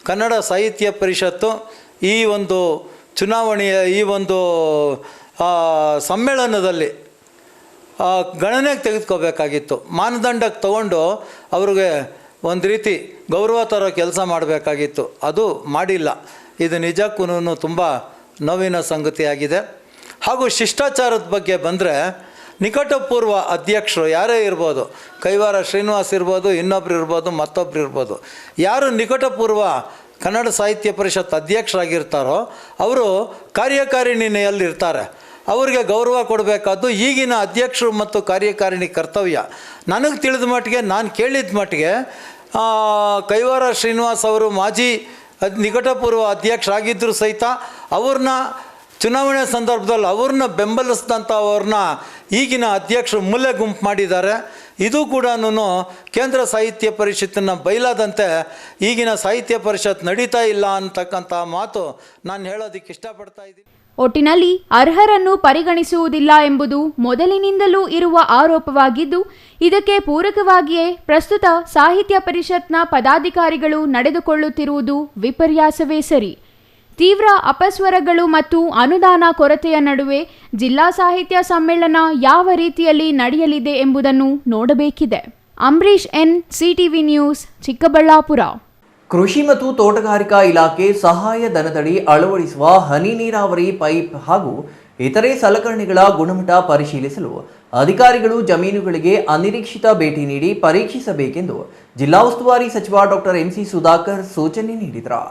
ಕನ್ನಡ ಸಾಹಿತ್ಯ ಪರಿಷತ್ತು ಈ ಒಂದು ಚುನಾವಣೆಯ ಈ ಒಂದು ಸಮ್ಮೇಳನದಲ್ಲಿ ಗಣನೆಗೆ ತೆಗೆದುಕೋಬೇಕಾಗಿತ್ತು. ಮಾನದಂಡಕ್ಕೆ ತಗೊಂಡು ಅವ್ರಿಗೆ ಒಂದು ರೀತಿ ಗೌರವ ತರೋ ಕೆಲಸ ಮಾಡಬೇಕಾಗಿತ್ತು. ಅದು ಮಾಡಿಲ್ಲ. ಇದು ನಿಜಕ್ಕೂ ತುಂಬ ನೋವಿನ ಸಂಗತಿಯಾಗಿದೆ. ಹಾಗೂ ಶಿಷ್ಟಾಚಾರದ ಬಗ್ಗೆ ಬಂದರೆ ನಿಕಟಪೂರ್ವ ಅಧ್ಯಕ್ಷರು ಯಾರೇ ಇರ್ಬೋದು, ಕೈವಾರ ಶ್ರೀನಿವಾಸ್ ಇರ್ಬೋದು, ಇನ್ನೊಬ್ರು ಇರ್ಬೋದು, ಮತ್ತೊಬ್ರು ಇರ್ಬೋದು, ಯಾರು ನಿಕಟಪೂರ್ವ ಕನ್ನಡ ಸಾಹಿತ್ಯ ಪರಿಷತ್ ಅಧ್ಯಕ್ಷರಾಗಿರ್ತಾರೋ ಅವರು ಕಾರ್ಯಕಾರಿಣಿಯಲ್ಲಿರ್ತಾರೆ. ಅವರಿಗೆ ಗೌರವ ಕೊಡಬೇಕಾದ್ದು ಈಗಿನ ಅಧ್ಯಕ್ಷರು ಮತ್ತು ಕಾರ್ಯಕಾರಿಣಿ ಕರ್ತವ್ಯ. ನನಗೆ ತಿಳಿದ ಮಟ್ಟಿಗೆ, ನಾನು ಕೇಳಿದ ಮಟ್ಟಿಗೆ ಕೈವಾರ ಶ್ರೀನಿವಾಸ್ ಅವರು ಮಾಜಿ ನಿಕಟಪೂರ್ವ ಅಧ್ಯಕ್ಷರಾಗಿದ್ದರೂ ಸಹಿತ ಅವ್ರನ್ನ ಚುನಾವಣೆ ಸಂದರ್ಭದಲ್ಲಿ ಅವ್ರನ್ನ ಬೆಂಬಲಿಸಿದಂಥವ್ರನ್ನ ಈಗಿನ ಅಧ್ಯಕ್ಷರು ಮೂಲೆ ಗುಂಪು ಮಾಡಿದ್ದಾರೆ. ಇದು ಕೂಡ ಕೇಂದ್ರ ಸಾಹಿತ್ಯ ಪರಿಷತ್ತಿನ ಬಯಲಾದಂತೆ ಈಗಿನ ಸಾಹಿತ್ಯ ಪರಿಷತ್ ನಡೀತಾ ಇಲ್ಲ ಅಂತಕ್ಕಂಥ ಮಾತು ನಾನು ಹೇಳೋದಕ್ಕೆ ಇಷ್ಟಪಡ್ತಾ ಇದ್ದೀನಿ. ಒಟ್ಟಿನಲ್ಲಿ ಅರ್ಹರನ್ನು ಪರಿಗಣಿಸುವುದಿಲ್ಲ ಎಂಬುದು ಮೊದಲಿನಿಂದಲೂ ಇರುವ ಆರೋಪವಾಗಿದ್ದು, ಇದಕ್ಕೆ ಪೂರಕವಾಗಿಯೇ ಪ್ರಸ್ತುತ ಸಾಹಿತ್ಯ ಪರಿಷತ್ನ ಪದಾಧಿಕಾರಿಗಳು ನಡೆದುಕೊಳ್ಳುತ್ತಿರುವುದು ವಿಪರ್ಯಾಸವೇ ಸರಿ. ತೀವ್ರ ಅಪಸ್ವರಗಳು ಮತ್ತು ಅನುದಾನ ಕೊರತೆಯ ನಡುವೆ ಜಿಲ್ಲಾ ಸಾಹಿತ್ಯ ಸಮ್ಮೇಳನ ಯಾವ ರೀತಿಯಲ್ಲಿ ನಡೆಯಲಿದೆ ಎಂಬುದನ್ನು ನೋಡಬೇಕಿದೆ. Ambarish N, CTV news, Chikkaballapur. ಕೃಷಿ ಮತ್ತು ತೋಟಗಾರಿಕಾ ಇಲಾಖೆ ಸಹಾಯ ಧನದಡಿ ಅಳವಡಿಸುವ ಹನಿ ನೀರಾವರಿ ಪೈಪ್ ಹಾಗೂ ಇತರೆ ಸಲಕರಣೆಗಳ ಗುಣಮಟ್ಟ ಪರಿಶೀಲಿಸಲು ಅಧಿಕಾರಿಗಳು ಜಮೀನುಗಳಿಗೆ ಅನಿರೀಕ್ಷಿತ ಭೇಟಿ ನೀಡಿ ಪರೀಕ್ಷಿಸಬೇಕೆಂದು ಜಿಲ್ಲಾ ಉಸ್ತುವಾರಿ ಸಚಿವ ಡಾಕ್ಟರ್ ಎಂಸಿ ಸುಧಾಕರ್ ಸೂಚನೆ ನೀಡಿದರು.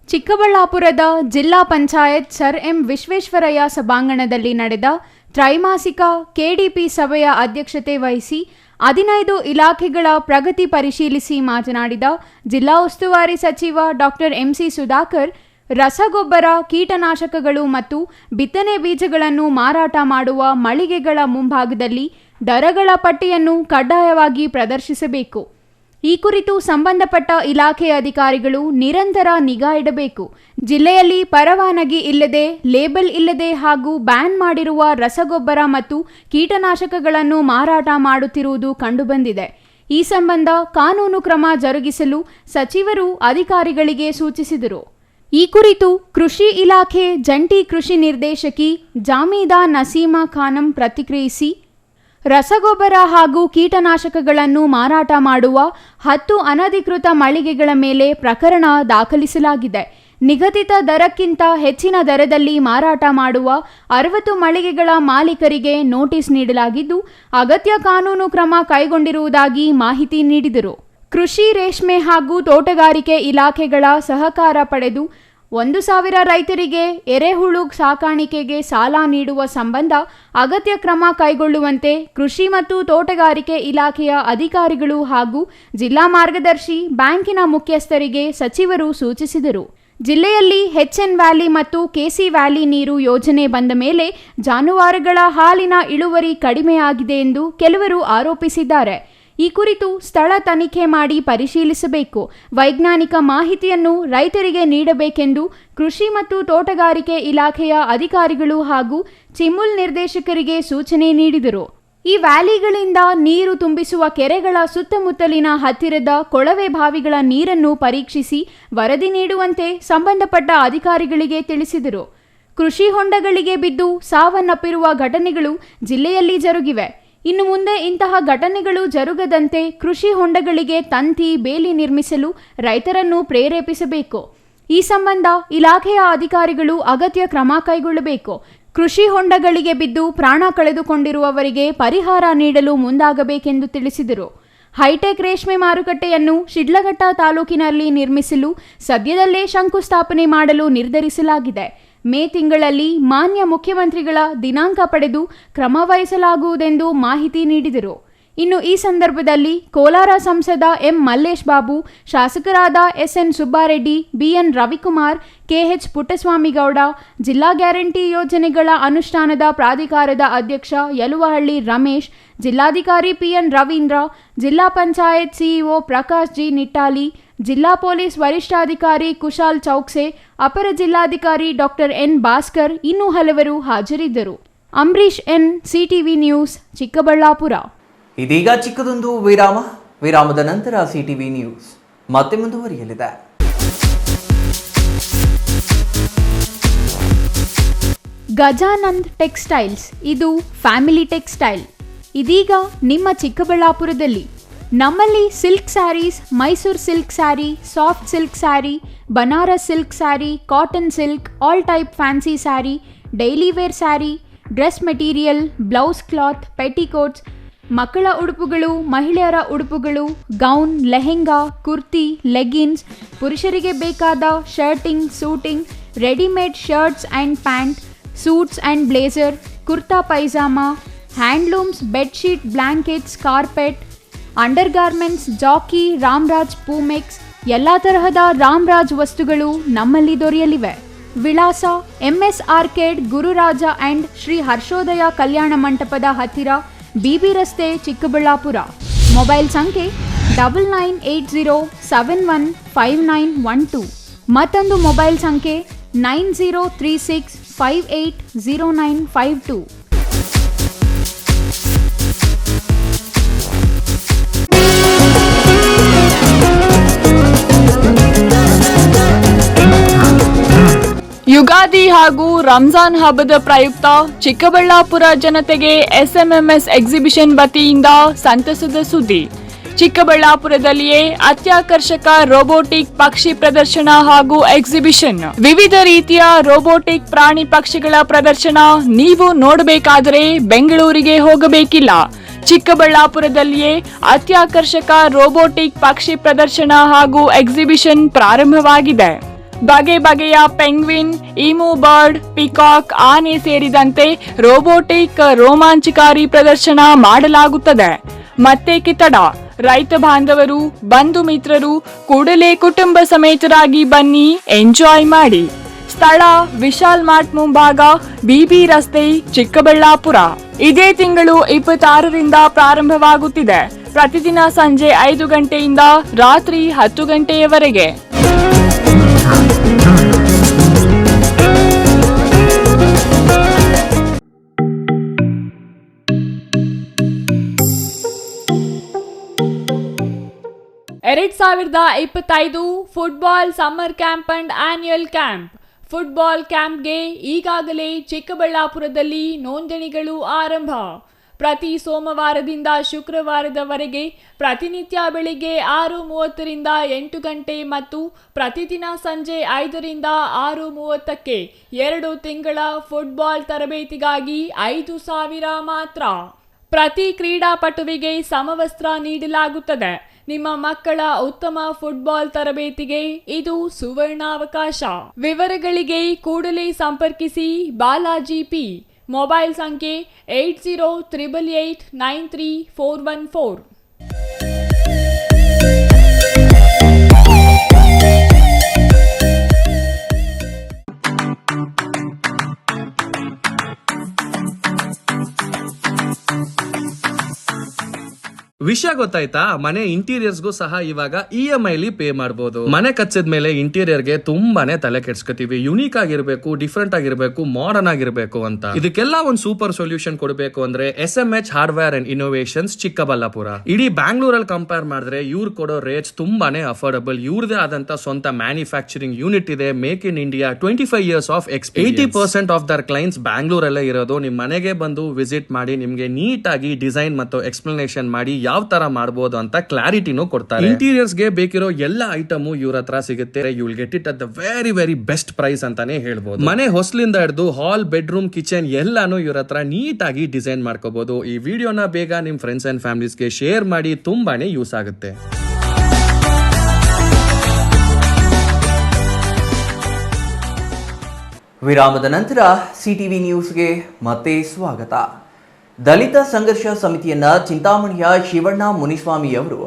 ಚಿಕ್ಕಬಳ್ಳಾಪುರದ ಜಿಲ್ಲಾ ಪಂಚಾಯತ್ ಸರ್ ಎಂ ವಿಶ್ವೇಶ್ವರಯ್ಯ ಸಭಾಂಗಣದಲ್ಲಿ ನಡೆದ ತ್ರೈಮಾಸಿಕ ಕೆಡಿಪಿ ಸಭೆಯ ಅಧ್ಯಕ್ಷತೆ ವಹಿಸಿ 15 ಇಲಾಖೆಗಳ ಪ್ರಗತಿ ಪರಿಶೀಲಿಸಿ ಮಾತನಾಡಿದ ಜಿಲ್ಲಾ ಉಸ್ತುವಾರಿ ಸಚಿವ ಡಾಕ್ಟರ್ ಎಂಸಿ ಸುಧಾಕರ್, ರಸಗೊಬ್ಬರ, ಕೀಟನಾಶಕಗಳು ಮತ್ತು ಬಿತ್ತನೆ ಬೀಜಗಳನ್ನು ಮಾರಾಟ ಮಾಡುವ ಮಳಿಗೆಗಳ ಮುಂಭಾಗದಲ್ಲಿ ದರಗಳ ಪಟ್ಟಿಯನ್ನು ಕಡ್ಡಾಯವಾಗಿ ಪ್ರದರ್ಶಿಸಬೇಕು. ಈ ಕುರಿತು ಸಂಬಂಧಪಟ್ಟ ಇಲಾಖೆ ಅಧಿಕಾರಿಗಳು ನಿರಂತರ ನಿಗಾ ಇಡಬೇಕು. ಜಿಲ್ಲೆಯಲ್ಲಿ ಪರವಾನಗಿ ಇಲ್ಲದೆ, ಲೇಬಲ್ ಇಲ್ಲದೆ ಹಾಗೂ ಬ್ಯಾನ್ ಮಾಡಿರುವ ರಸಗೊಬ್ಬರ ಮತ್ತು ಕೀಟನಾಶಕಗಳನ್ನು ಮಾರಾಟ ಮಾಡುತ್ತಿರುವುದು ಕಂಡುಬಂದಿದೆ. ಈ ಸಂಬಂಧ ಕಾನೂನು ಕ್ರಮ ಜರುಗಿಸಲು ಸಚಿವರು ಅಧಿಕಾರಿಗಳಿಗೆ ಸೂಚಿಸಿದರು. ಈ ಕುರಿತು ಕೃಷಿ ಇಲಾಖೆ ಜಂಟಿ ಕೃಷಿ ನಿರ್ದೇಶಕಿ ಜಾಮೀದಾ ನಸೀಮಾ ಖಾನಂ ಪ್ರತಿಕ್ರಿಯಿಸಿ, ರಸಗೊಬ್ಬರ ಹಾಗೂ ಕೀಟನಾಶಕಗಳನ್ನು ಮಾರಾಟ ಮಾಡುವ 10 ಅನಧಿಕೃತ ಮಳಿಗೆಗಳ ಮೇಲೆ ಪ್ರಕರಣ ದಾಖಲಿಸಲಾಗಿದೆ. ನಿಗದಿತ ದರಕ್ಕಿಂತ ಹೆಚ್ಚಿನ ದರದಲ್ಲಿ ಮಾರಾಟ ಮಾಡುವ 60 ಮಳಿಗೆಗಳ ಮಾಲೀಕರಿಗೆ ನೋಟಿಸ್ ನೀಡಲಾಗಿದ್ದು, ಅಗತ್ಯ ಕಾನೂನು ಕ್ರಮ ಕೈಗೊಂಡಿರುವುದಾಗಿ ಮಾಹಿತಿ ನೀಡಿದರು. ಕೃಷಿ, ರೇಷ್ಮೆ ಹಾಗೂ ತೋಟಗಾರಿಕೆ ಇಲಾಖೆಗಳ ಸಹಕಾರ ಪಡೆದು 1,000 ರೈತರಿಗೆ ಎರೆಹುಳು ಸಾಕಾಣಿಕೆಗೆ ಸಾಲ ನೀಡುವ ಸಂಬಂಧ ಅಗತ್ಯ ಕ್ರಮ ಕೈಗೊಳ್ಳುವಂತೆ ಕೃಷಿ ಮತ್ತು ತೋಟಗಾರಿಕೆ ಇಲಾಖೆಯ ಅಧಿಕಾರಿಗಳು ಹಾಗೂ ಜಿಲ್ಲಾ ಮಾರ್ಗದರ್ಶಿ ಬ್ಯಾಂಕಿನ ಮುಖ್ಯಸ್ಥರಿಗೆ ಸಚಿವರು ಸೂಚಿಸಿದರು. ಜಿಲ್ಲೆಯಲ್ಲಿ HN ವ್ಯಾಲಿ ಮತ್ತು KC ವ್ಯಾಲಿ ನೀರು ಯೋಜನೆ ಬಂದ ಮೇಲೆ ಜಾನುವಾರುಗಳ ಹಾಲಿನ ಇಳುವರಿ ಕಡಿಮೆಯಾಗಿದೆ ಎಂದು ಕೆಲವರು ಆರೋಪಿಸಿದ್ದಾರೆ. ಈ ಕುರಿತು ಸ್ಥಳ ತನಿಖೆ ಮಾಡಿ ಪರಿಶೀಲಿಸಬೇಕು. ವೈಜ್ಞಾನಿಕ ಮಾಹಿತಿಯನ್ನು ರೈತರಿಗೆ ನೀಡಬೇಕೆಂದು ಕೃಷಿ ಮತ್ತು ತೋಟಗಾರಿಕೆ ಇಲಾಖೆಯ ಅಧಿಕಾರಿಗಳು ಹಾಗೂ ಚಿಮುಲ್ ನಿರ್ದೇಶಕರಿಗೆ ಸೂಚನೆ ನೀಡಿದರು. ಈ ವ್ಯಾಲಿಗಳಿಂದ ನೀರು ತುಂಬಿಸುವ ಕೆರೆಗಳ ಸುತ್ತಮುತ್ತಲಿನ ಹತ್ತಿರದ ಕೊಳವೆ ಬಾವಿಗಳ ನೀರನ್ನು ಪರೀಕ್ಷಿಸಿ ವರದಿ ನೀಡುವಂತೆ ಸಂಬಂಧಪಟ್ಟ ಅಧಿಕಾರಿಗಳಿಗೆ ತಿಳಿಸಿದರು. ಕೃಷಿ ಹೊಂಡಗಳಿಗೆ ಬಿದ್ದು ಸಾವನ್ನಪ್ಪಿರುವ ಘಟನೆಗಳು ಜಿಲ್ಲೆಯಲ್ಲಿ ಜರುಗಿವೆ. ಇನ್ನು ಮುಂದೆ ಇಂತಹ ಘಟನೆಗಳು ಜರುಗದಂತೆ ಕೃಷಿ ಹೊಂಡಗಳಿಗೆ ತಂತಿ ಬೇಲಿ ನಿರ್ಮಿಸಲು ರೈತರನ್ನು ಪ್ರೇರೇಪಿಸಬೇಕು. ಈ ಸಂಬಂಧ ಇಲಾಖೆಯ ಅಧಿಕಾರಿಗಳು ಅಗತ್ಯ ಕ್ರಮ ಕೈಗೊಳ್ಳಬೇಕು. ಕೃಷಿ ಹೊಂಡಗಳಿಗೆ ಬಿದ್ದು ಪ್ರಾಣ ಕಳೆದುಕೊಂಡಿರುವವರಿಗೆ ಪರಿಹಾರ ನೀಡಲು ಮುಂದಾಗಬೇಕೆಂದು ತಿಳಿಸಿದರು. ಹೈಟೆಕ್ ರೇಷ್ಮೆ ಮಾರುಕಟ್ಟೆಯನ್ನು ಶಿಡ್ಲಘಟ್ಟ ತಾಲೂಕಿನಲ್ಲಿ ನಿರ್ಮಿಸಲು ಸದ್ಯದಲ್ಲೇ ಶಂಕುಸ್ಥಾಪನೆ ಮಾಡಲು ನಿರ್ಧರಿಸಲಾಗಿದೆ. ಮೇ ತಿಂಗಳಲ್ಲಿ ಮಾನ್ಯ ಮುಖ್ಯಮಂತ್ರಿಗಳ ದಿನಾಂಕ ಪಡೆದು ಕ್ರಮ ವಹಿಸಲಾಗುವುದೆಂದು ಮಾಹಿತಿ ನೀಡಿದರು. ಇನ್ನು ಈ ಸಂದರ್ಭದಲ್ಲಿ ಕೋಲಾರ ಸಂಸದ ಎಂ ಮಲ್ಲೇಶ್ ಬಾಬು, ಶಾಸಕರಾದ SN Subbareddy, BN Ravikumar, KH Puttaswamygowda, ಜಿಲ್ಲಾ ಗ್ಯಾರಂಟಿ ಯೋಜನೆಗಳ ಅನುಷ್ಠಾನದ ಪ್ರಾಧಿಕಾರದ ಅಧ್ಯಕ್ಷ ಯಲುವಹಳ್ಳಿ ರಮೇಶ್, ಜಿಲ್ಲಾಧಿಕಾರಿ PN ರವೀಂದ್ರ, ಜಿಲ್ಲಾ ಪಂಚಾಯತ್ CEO ಪ್ರಕಾಶ್ ಜಿ ನಿಟ್ಟಾಲಿ, ಜಿಲ್ಲಾ ಪೊಲೀಸ್ ವರಿಷ್ಠಾಧಿಕಾರಿ ಕುಶಾಲ್ ಚೌಕ್ಸೆ, ಅಪರ ಜಿಲ್ಲಾಧಿಕಾರಿ ಡಾಕ್ಟರ್ ಎನ್ ಭಾಸ್ಕರ್ ಇನ್ನೂ ಹಲವರು ಹಾಜರಿದ್ದರು. Ambareesh N, CTV news, Chikkaballapur. ಇದೀಗ ಚಿಕ್ಕದೊಂದು ವಿರಾಮದ ನಂತರ ಸಿಟಿವಿ ನ್ಯೂಸ್ ಮತ್ತೆ ಮುಂದುವರಿಯಲಿದೆ. ಗಜಾನಂದ್ ಟೆಕ್ಸ್ಟೈಲ್ಸ್, ಇದು ಫ್ಯಾಮಿಲಿ ಟೆಕ್ಸ್ಟೈಲ್. ಇದೀಗ ನಿಮ್ಮ ಚಿಕ್ಕಬಳ್ಳಾಪುರದಲ್ಲಿ. ನಮ್ಮಲ್ಲಿ silk saris, Mysuru silk sari, soft silk sari, Banaras silk sari, cotton silk, all type fancy sari, daily wear sari, dress material, blouse cloth, petticoats, ಮಕ್ಕಳ ಉಡುಪುಗಳು, ಮಹಿಳೆಯರ ಉಡುಪುಗಳು, ಗೌನ್, ಲೆಹೆಂಗಾ, ಕುರ್ತಿ, ಲೆಗಿನ್ಸ್, ಪುರುಷರಿಗೆ ಬೇಕಾದ shirting, suiting, readymade shirts and pant, suits and blazer, kurta pyjama, handlooms, bedsheet, blankets, carpet, under garments, Jockey, Ramraj, Poomex, ಎಲ್ಲ ತರಹದ ರಾಮ್ರಾಜ್ ವಸ್ತುಗಳು ನಮ್ಮಲ್ಲಿ ದೊರೆಯಲಿವೆ. ವಿಳಾಸ: MS arcade, Gururaja and Shri Harshodaya ಕಲ್ಯಾಣ ಮಂಟಪದ ಹತ್ತಿರ, BB ರಸ್ತೆ, ಚಿಕ್ಕಬಳ್ಳಾಪುರ. ಮೊಬೈಲ್ ಸಂಖ್ಯೆ 9980715912. ಮತ್ತೊಂದು ಮೊಬೈಲ್ ಸಂಖ್ಯೆ 9036580952. ಯುಗಾದಿ ಹಾಗೂ ರಂಜಾನ್ ಹಬ್ಬದ ಪ್ರಯುಕ್ತ ಚಿಕ್ಕಬಳ್ಳಾಪುರ ಜನತೆಗೆ SMMS ಎಕ್ಸಿಬಿಷನ್ ವತಿಯಿಂದ ಸಂತಸದ ಸುದ್ದಿ. ಚಿಕ್ಕಬಳ್ಳಾಪುರದಲ್ಲಿಯೇ ಅತ್ಯಾಕರ್ಷಕ ರೋಬೋಟಿಕ್ ಪಕ್ಷಿ ಪ್ರದರ್ಶನ ಹಾಗೂ ಎಕ್ಸಿಬಿಷನ್. ವಿವಿಧ ರೀತಿಯ ರೋಬೋಟಿಕ್ ಪ್ರಾಣಿ ಪಕ್ಷಿಗಳ ಪ್ರದರ್ಶನ ನೀವು ನೋಡಬೇಕಾದರೆ ಬೆಂಗಳೂರಿಗೆ ಹೋಗಬೇಕಿಲ್ಲ. ಚಿಕ್ಕಬಳ್ಳಾಪುರದಲ್ಲಿಯೇ ಅತ್ಯಾಕರ್ಷಕ ರೋಬೋಟಿಕ್ ಪಕ್ಷಿ ಪ್ರದರ್ಶನ ಹಾಗೂ ಎಕ್ಸಿಬಿಷನ್ ಪ್ರಾರಂಭವಾಗಿದೆ. ಬಗೆ ಬಗೆಯ ಪೆಂಗ್ವಿನ್, ಈಮು ಬರ್ಡ್, ಪಿಕಾಕ್, ಆನೆ ಸೇರಿದಂತೆ ರೋಬೋಟಿಕ್ ರೋಮಾಂಚಕಾರಿ ಪ್ರದರ್ಶನ ಮಾಡಲಾಗುತ್ತದೆ. ಮತ್ತೆ ಕಿತ್ತಡ, ರೈತ ಬಾಂಧವರು, ಬಂಧು ಮಿತ್ರರು ಕೂಡಲೇ ಕುಟುಂಬ ಸಮೇತರಾಗಿ ಬನ್ನಿ, ಎಂಜಾಯ್ ಮಾಡಿ. ಸ್ಥಳ: ವಿಶಾಲ್ ಮಾರ್ಟ್ ಮುಂಭಾಗ, BB ರಸ್ತೆ, ಚಿಕ್ಕಬಳ್ಳಾಪುರ. ಇದೇ ತಿಂಗಳು 26ರಿಂದ ಪ್ರಾರಂಭವಾಗುತ್ತಿದೆ. ಪ್ರತಿದಿನ ಸಂಜೆ 5 ಗಂಟೆಯಿಂದ ರಾತ್ರಿ 10 ಗಂಟೆಯವರೆಗೆ. ಎರಡ್ 2025 football summer camp and annual camp. Football ಕ್ಯಾಂಪ್ಗೆ ಈಗಾಗಲೇ ಚಿಕ್ಕಬಳ್ಳಾಪುರದಲ್ಲಿ ನೋಂದಣಿಗಳು ಆರಂಭ. ಪ್ರತಿ ಸೋಮವಾರದಿಂದ ಶುಕ್ರವಾರದವರೆಗೆ ಪ್ರತಿನಿತ್ಯ ಬೆಳಿಗ್ಗೆ 6:30ರಿಂದ 8 ಗಂಟೆ ಮತ್ತು ಪ್ರತಿದಿನ ಸಂಜೆ 5ರಿಂದ 6:30ಕ್ಕೆ 2 ತಿಂಗಳ ಫುಟ್ಬಾಲ್ ತರಬೇತಿಗಾಗಿ 5,000 ಮಾತ್ರ. ಪ್ರತಿ ಕ್ರೀಡಾಪಟುವಿಗೆ ಸಮವಸ್ತ್ರ ನೀಡಲಾಗುತ್ತದೆ. ನಿಮ್ಮ ಮಕ್ಕಳ ಉತ್ತಮ ಫುಟ್ಬಾಲ್ ತರಬೇತಿಗೆ ಇದು ಸುವರ್ಣಾವಕಾಶ. ವಿವರಗಳಿಗೆ ಕೂಡಲೇ ಸಂಪರ್ಕಿಸಿ ಬಾಲಾಜಿ P. ಮೊಬೈಲ್ ಸಂಖ್ಯೆ 8088893414. ವಿಷಯ ಗೊತ್ತಾಯ್ತಾ? ಮನೆ ಇಂಟೀರಿಯರ್ಸ್ಗೂ ಸಹ ಇವಾಗ EMI ಪೇ ಮಾಡಬಹುದು. ಮನೆ ಕಚ್ಚಿದ ಮೇಲೆ ಇಂಟೀರಿಯರ್ಗೆ ತುಂಬಾನೇ ತಲೆ ಕೆಡ್ಸ್ಕೊತೀವಿ. ಯುನೀಕ್ ಆಗಿರ್ಬೇಕು, ಡಿಫ್ರೆಂಟ್ ಆಗಿರ್ಬೇಕು, ಮಾಡರ್ನ್ ಆಗಿರ್ಬೇಕು ಅಂತ. ಇದಕ್ಕೆಲ್ಲ ಒಂದು ಸೂಪರ್ ಸೊಲ್ಯೂಷನ್ ಕೊಡಬೇಕು ಅಂದ್ರೆ SMH hardware and innovations Chikkaballapur. ಇಡೀ ಬ್ಯಾಂಗ್ಳೂರಲ್ಲಿ ಕಂಪೇರ್ ಮಾಡಿದ್ರೆ ಇವ್ರು ಕೊಡೋ ರೇಟ್ಸ್ ತುಂಬಾನೇ ಅಫೋರ್ಡಬಲ್. ಇವ್ರದೇ ಆದಂತ ಸ್ವಂತ ಮ್ಯಾನುಫ್ಯಾಕ್ಚರಿಂಗ್ ಯೂನಿಟ್ ಇದೆ. Make in India, 25 years of experience. 80% of their clients ಬ್ಯಾಂಗ್ಳೂರಲ್ಲೇ ಇರೋದು. ನಿಮ್ ಮನೆಗೆ ಬಂದು ವಿಸಿಟ್ ಮಾಡಿ ನಿಮ್ಗೆ ನೀಟ್ ಆಗಿ ಡಿಸೈನ್ ಮತ್ತು ಎಕ್ಸ್ಪ್ಲನೇಷನ್ ಮಾಡಿ ಯಾವ ತರ ಮಾಡಬಹುದು ಅಂತ ಕ್ಲಾರಿಟಿನೂ ಕೊಡ್ತಾರೆ. ಇಂಟೀರಿಯರ್ಸ್ ಗೆ ಬೇಕಿರೋ ಎಲ್ಲ ಐಟಮ್ ಇವ್ರ ಹತ್ರ ಸಿಗುತ್ತೆ. You will get it at the very best price ಅಂತಾನೆ ಹೇಳ್ಬೋದು. ಮನೆ ಹೊಸಲಿಂದ ಹಿಡಿದು ಹಾಲ್, ಬೆಡ್ರೂಮ್, ಕಿಚನ್ ಎಲ್ಲಾನು ಇವ್ರ ಹತ್ರ ನೀಟ್ ಆಗಿ ಡಿಸೈನ್ ಮಾಡ್ಕೋಬಹುದು. ಈ ವಿಡಿಯೋನ ಬೇಗ ನಿಮ್ ಫ್ರೆಂಡ್ಸ್ ಅಂಡ್ ಫ್ಯಾಮಿಲೀಸ್ಗೆ ಶೇರ್ ಮಾಡಿ, ತುಂಬಾನೇ ಯೂಸ್ ಆಗುತ್ತೆ. ವಿರಾಮದ ನಂತರ ಸಿಟಿವಿ ನ್ಯೂಸ್ಗೆ ಮತ್ತೆ ಸ್ವಾಗತ. ದಲಿತ ಸಂಘರ್ಷ ಸಮಿತಿಯನ್ನ ಚಿಂತಾಮಣಿಯ ಶಿವಣ್ಣ ಮುನಿಸ್ವಾಮಿಯವರು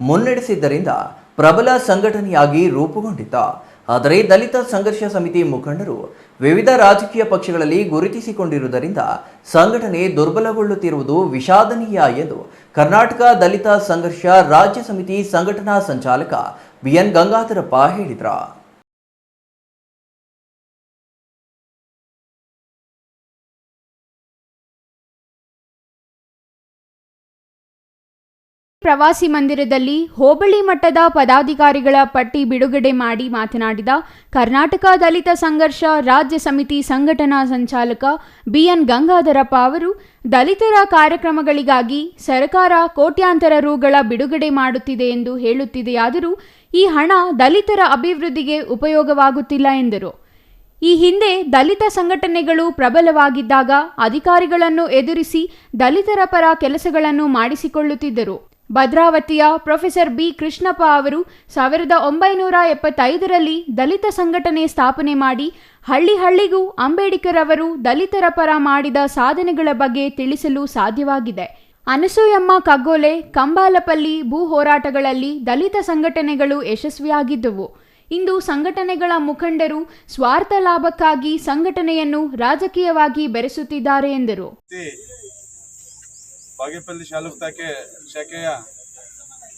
ಮುನ್ನಡೆಸಿದ್ದರಿಂದ ಪ್ರಬಲ ಸಂಘಟನೆಯಾಗಿ ರೂಪುಗೊಂಡಿತ್ತು. ಆದರೆ ದಲಿತ ಸಂಘರ್ಷ ಸಮಿತಿ ಮುಖಂಡರು ವಿವಿಧ ರಾಜಕೀಯ ಪಕ್ಷಗಳಲ್ಲಿ ಗುರುತಿಸಿಕೊಂಡಿರುವುದರಿಂದ ಸಂಘಟನೆ ದುರ್ಬಲಗೊಳ್ಳುತ್ತಿರುವುದು ವಿಷಾದನೀಯ ಎಂದು ಕರ್ನಾಟಕ ದಲಿತ ಸಂಘರ್ಷ ರಾಜ್ಯ ಸಮಿತಿ ಸಂಘಟನಾ ಸಂಚಾಲಕ BN ಗಂಗಾಧರಪ್ಪ ಹೇಳಿದರು. ಪ್ರವಾಸಿ ಮಂದಿರದಲ್ಲಿ ಹೋಬಳಿ ಮಟ್ಟದ ಪದಾಧಿಕಾರಿಗಳ ಪಟ್ಟಿ ಬಿಡುಗಡೆ ಮಾಡಿ ಮಾತನಾಡಿದ ಕರ್ನಾಟಕ ದಲಿತ ಸಂಘರ್ಷ ರಾಜ್ಯ ಸಮಿತಿ ಸಂಘಟನಾ ಸಂಚಾಲಕ BN ಗಂಗಾಧರಪ್ಪ ಅವರು, ದಲಿತರ ಕಾರ್ಯಕ್ರಮಗಳಿಗಾಗಿ ಸರ್ಕಾರ ಕೋಟ್ಯಾಂತರ ರುಗಳ ಬಿಡುಗಡೆ ಮಾಡುತ್ತಿದೆ ಎಂದು ಹೇಳುತ್ತಿದೆಯಾದರೂ ಈ ಹಣ ದಲಿತರ ಅಭಿವೃದ್ಧಿಗೆ ಉಪಯೋಗವಾಗುತ್ತಿಲ್ಲ ಎಂದರು. ಈ ಹಿಂದೆ ದಲಿತ ಸಂಘಟನೆಗಳು ಪ್ರಬಲವಾಗಿದ್ದಾಗ ಅಧಿಕಾರಿಗಳನ್ನು ಎದುರಿಸಿ ದಲಿತರ ಪರ ಕೆಲಸಗಳನ್ನು ಮಾಡಿಸಿಕೊಳ್ಳುತ್ತಿದ್ದರು. ಭದ್ರಾವತಿಯ ಪ್ರೊಫೆಸರ್ B ಕೃಷ್ಣಪ್ಪ ಅವರು 1975ರಲ್ಲಿ ದಲಿತ ಸಂಘಟನೆ ಸ್ಥಾಪನೆ ಮಾಡಿ ಹಳ್ಳಿ ಹಳ್ಳಿಗೂ ಅಂಬೇಡ್ಕರ್ ಅವರು ದಲಿತರ ಪರ ಮಾಡಿದ ಸಾಧನೆಗಳ ಬಗ್ಗೆ ತಿಳಿಸಲು ಸಾಧ್ಯವಾಗಿದೆ. ಅನಸೂಯಮ್ಮ ಕಗ್ಗೋಲೆ, ಕಂಬಾಲಪಲ್ಲಿ ಭೂ ಹೋರಾಟಗಳಲ್ಲಿ ದಲಿತ ಸಂಘಟನೆಗಳು ಯಶಸ್ವಿಯಾಗಿದ್ದವು. ಇಂದು ಸಂಘಟನೆಗಳ ಮುಖಂಡರು ಸ್ವಾರ್ಥ ಲಾಭಕ್ಕಾಗಿ ಸಂಘಟನೆಯನ್ನು ರಾಜಕೀಯವಾಗಿ ಬೆರೆಸುತ್ತಿದ್ದಾರೆ ಎಂದರು. ಬಾಗೇಪಲ್ಲಿ ಶಾಖೆಯ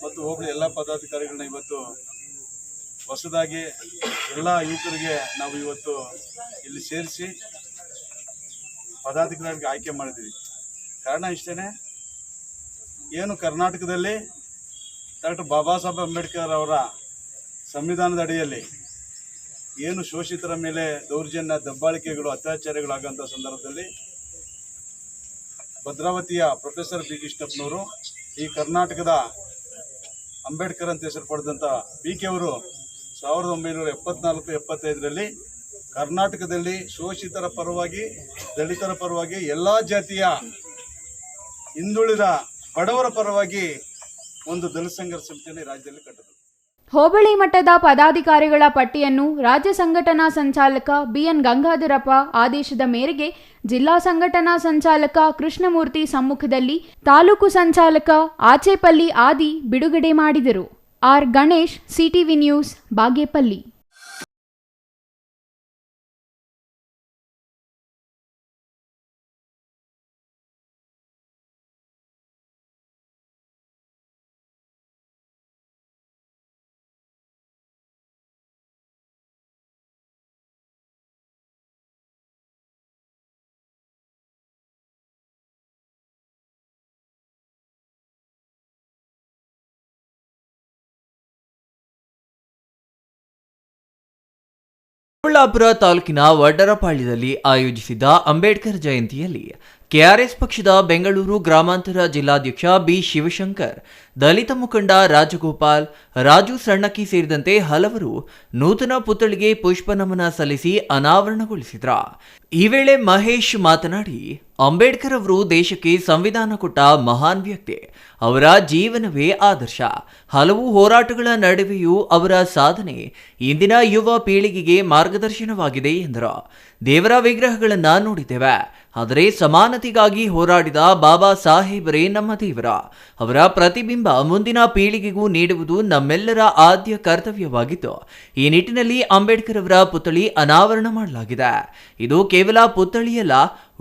ಮತ್ತು ಹೋಬಳಿ ಎಲ್ಲ ಪದಾಧಿಕಾರಿಗಳನ್ನ ಇವತ್ತು ಹೊಸದಾಗಿ ಎಲ್ಲ ಯುವಕರಿಗೆ ನಾವು ಇವತ್ತು ಇಲ್ಲಿ ಸೇರಿಸಿ ಪದಾಧಿಕಾರಿಗಳಿಗೆ ಆಯ್ಕೆ ಮಾಡಿದ್ದೀವಿ. ಕಾರಣ ಇಷ್ಟೇ, ಏನು ಕರ್ನಾಟಕದಲ್ಲಿ ಡಾಕ್ಟರ್ ಬಾಬಾ ಸಾಹೇಬ್ ಅಂಬೇಡ್ಕರ್ ಅವರ ಸಂವಿಧಾನದ ಅಡಿಯಲ್ಲಿ ಏನು ಶೋಷಿತರ ಮೇಲೆ ದೌರ್ಜನ್ಯ, ದಬ್ಬಾಳಿಕೆಗಳು, ಅತ್ಯಾಚಾರಗಳಾಗಂಥ ಸಂದರ್ಭದಲ್ಲಿ ಭದ್ರಾವತಿಯ ಪ್ರೊಫೆಸರ್ B ಕೃಷ್ಣಪ್ಪನವರು ಈ ಕರ್ನಾಟಕದ ಅಂಬೇಡ್ಕರ್ ಅಂತ ಹೆಸರು ಪಡೆದಂಥ BK ಅವರು 1974-75ರಲ್ಲಿ ಕರ್ನಾಟಕದಲ್ಲಿ ಶೋಷಿತರ ಪರವಾಗಿ, ದಲಿತರ ಪರವಾಗಿ, ಎಲ್ಲ ಜಾತಿಯ ಹಿಂದುಳಿದ ಬಡವರ ಪರವಾಗಿ ಒಂದು ದಲಿತ ಸಂಘರ್ಷ ಸಮಿತಿಯನ್ನು ರಾಜ್ಯದಲ್ಲಿ ಕಟ್ಟಿದರು. ಹೋಬಳಿ ಮಟ್ಟದ ಪದಾಧಿಕಾರಿಗಳ ಪಟ್ಟಿಯನ್ನು ರಾಜ್ಯ ಸಂಘಟನಾ ಸಂಚಾಲಕ BN ಗಂಗಾಧರಪ್ಪ ಆದೇಶದ ಮೇರೆಗೆ ಜಿಲ್ಲಾ ಸಂಘಟನಾ ಸಂಚಾಲಕ ಕೃಷ್ಣಮೂರ್ತಿ ಸಮ್ಮುಖದಲ್ಲಿ ತಾಲೂಕು ಸಂಚಾಲಕ ಆಚೇಪಲ್ಲಿ ಆದಿ ಬಿಡುಗಡೆ ಮಾಡಿದರು. R Ganesh, CTV news, Bagepalli. Chikkaballapur ತಾಲೂಕಿನ ವಡ್ಡರಪಾಳ್ಯದಲ್ಲಿ ಆಯೋಜಿಸಿದ್ದ ಅಂಬೇಡ್ಕರ್ ಜಯಂತಿಯಲ್ಲಿ ಕೆಆರ್ಎಸ್ ಪಕ್ಷದ ಬೆಂಗಳೂರು ಗ್ರಾಮಾಂತರ ಜಿಲ್ಲಾಧ್ಯಕ್ಷ B ಶಿವಶಂಕರ್, ದಲಿತ ಮುಖಂಡ ರಾಜಗೋಪಾಲ್, ರಾಜು ಸಣ್ಣಕ್ಕಿ ಸೇರಿದಂತೆ ಹಲವರು ನೂತನ ಪುತ್ಥಳಿಗೆ ಪುಷ್ಪ ನಮನ ಸಲ್ಲಿಸಿ ಅನಾವರಣಗೊಳಿಸಿದ್ರು. ಈ ವೇಳೆ ಮಹೇಶ್ ಮಾತನಾಡಿ, ಅಂಬೇಡ್ಕರ್ ಅವರು ದೇಶಕ್ಕೆ ಸಂವಿಧಾನ ಕೊಟ್ಟ ಮಹಾನ್ ವ್ಯಕ್ತಿ. ಅವರ ಜೀವನವೇ ಆದರ್ಶ. ಹಲವು ಹೋರಾಟಗಳ ನಡುವೆಯೂ ಅವರ ಸಾಧನೆ ಇಂದಿನ ಯುವ ಪೀಳಿಗೆಗೆ ಮಾರ್ಗದರ್ಶನವಾಗಿದೆ ಎಂದರು. ದೇವರ ವಿಗ್ರಹಗಳನ್ನ ನೋಡಿದ್ದೇವೆ, ಆದರೆ ಸಮಾನತೆಗಾಗಿ ಹೋರಾಡಿದ ಬಾಬಾ ಸಾಹೇಬರೇ ನಮ್ಮ ದೇವರ. ಅವರ ಪ್ರತಿಬಿಂಬ ಮುಂದಿನ ಪೀಳಿಗೆಗೂ ನೀಡುವುದು ನಮ್ಮೆಲ್ಲರ ಆದ್ಯ ಕರ್ತವ್ಯವಾಗಿತ್ತು. ಈ ನಿಟ್ಟಿನಲ್ಲಿ ಅಂಬೇಡ್ಕರ್ ಅವರ ಪುತ್ಥಳಿ ಅನಾವರಣ ಮಾಡಲಾಗಿದೆ. ಇದು ಕೇವಲ ಪುತ್ಥಳಿಯಲ್ಲ,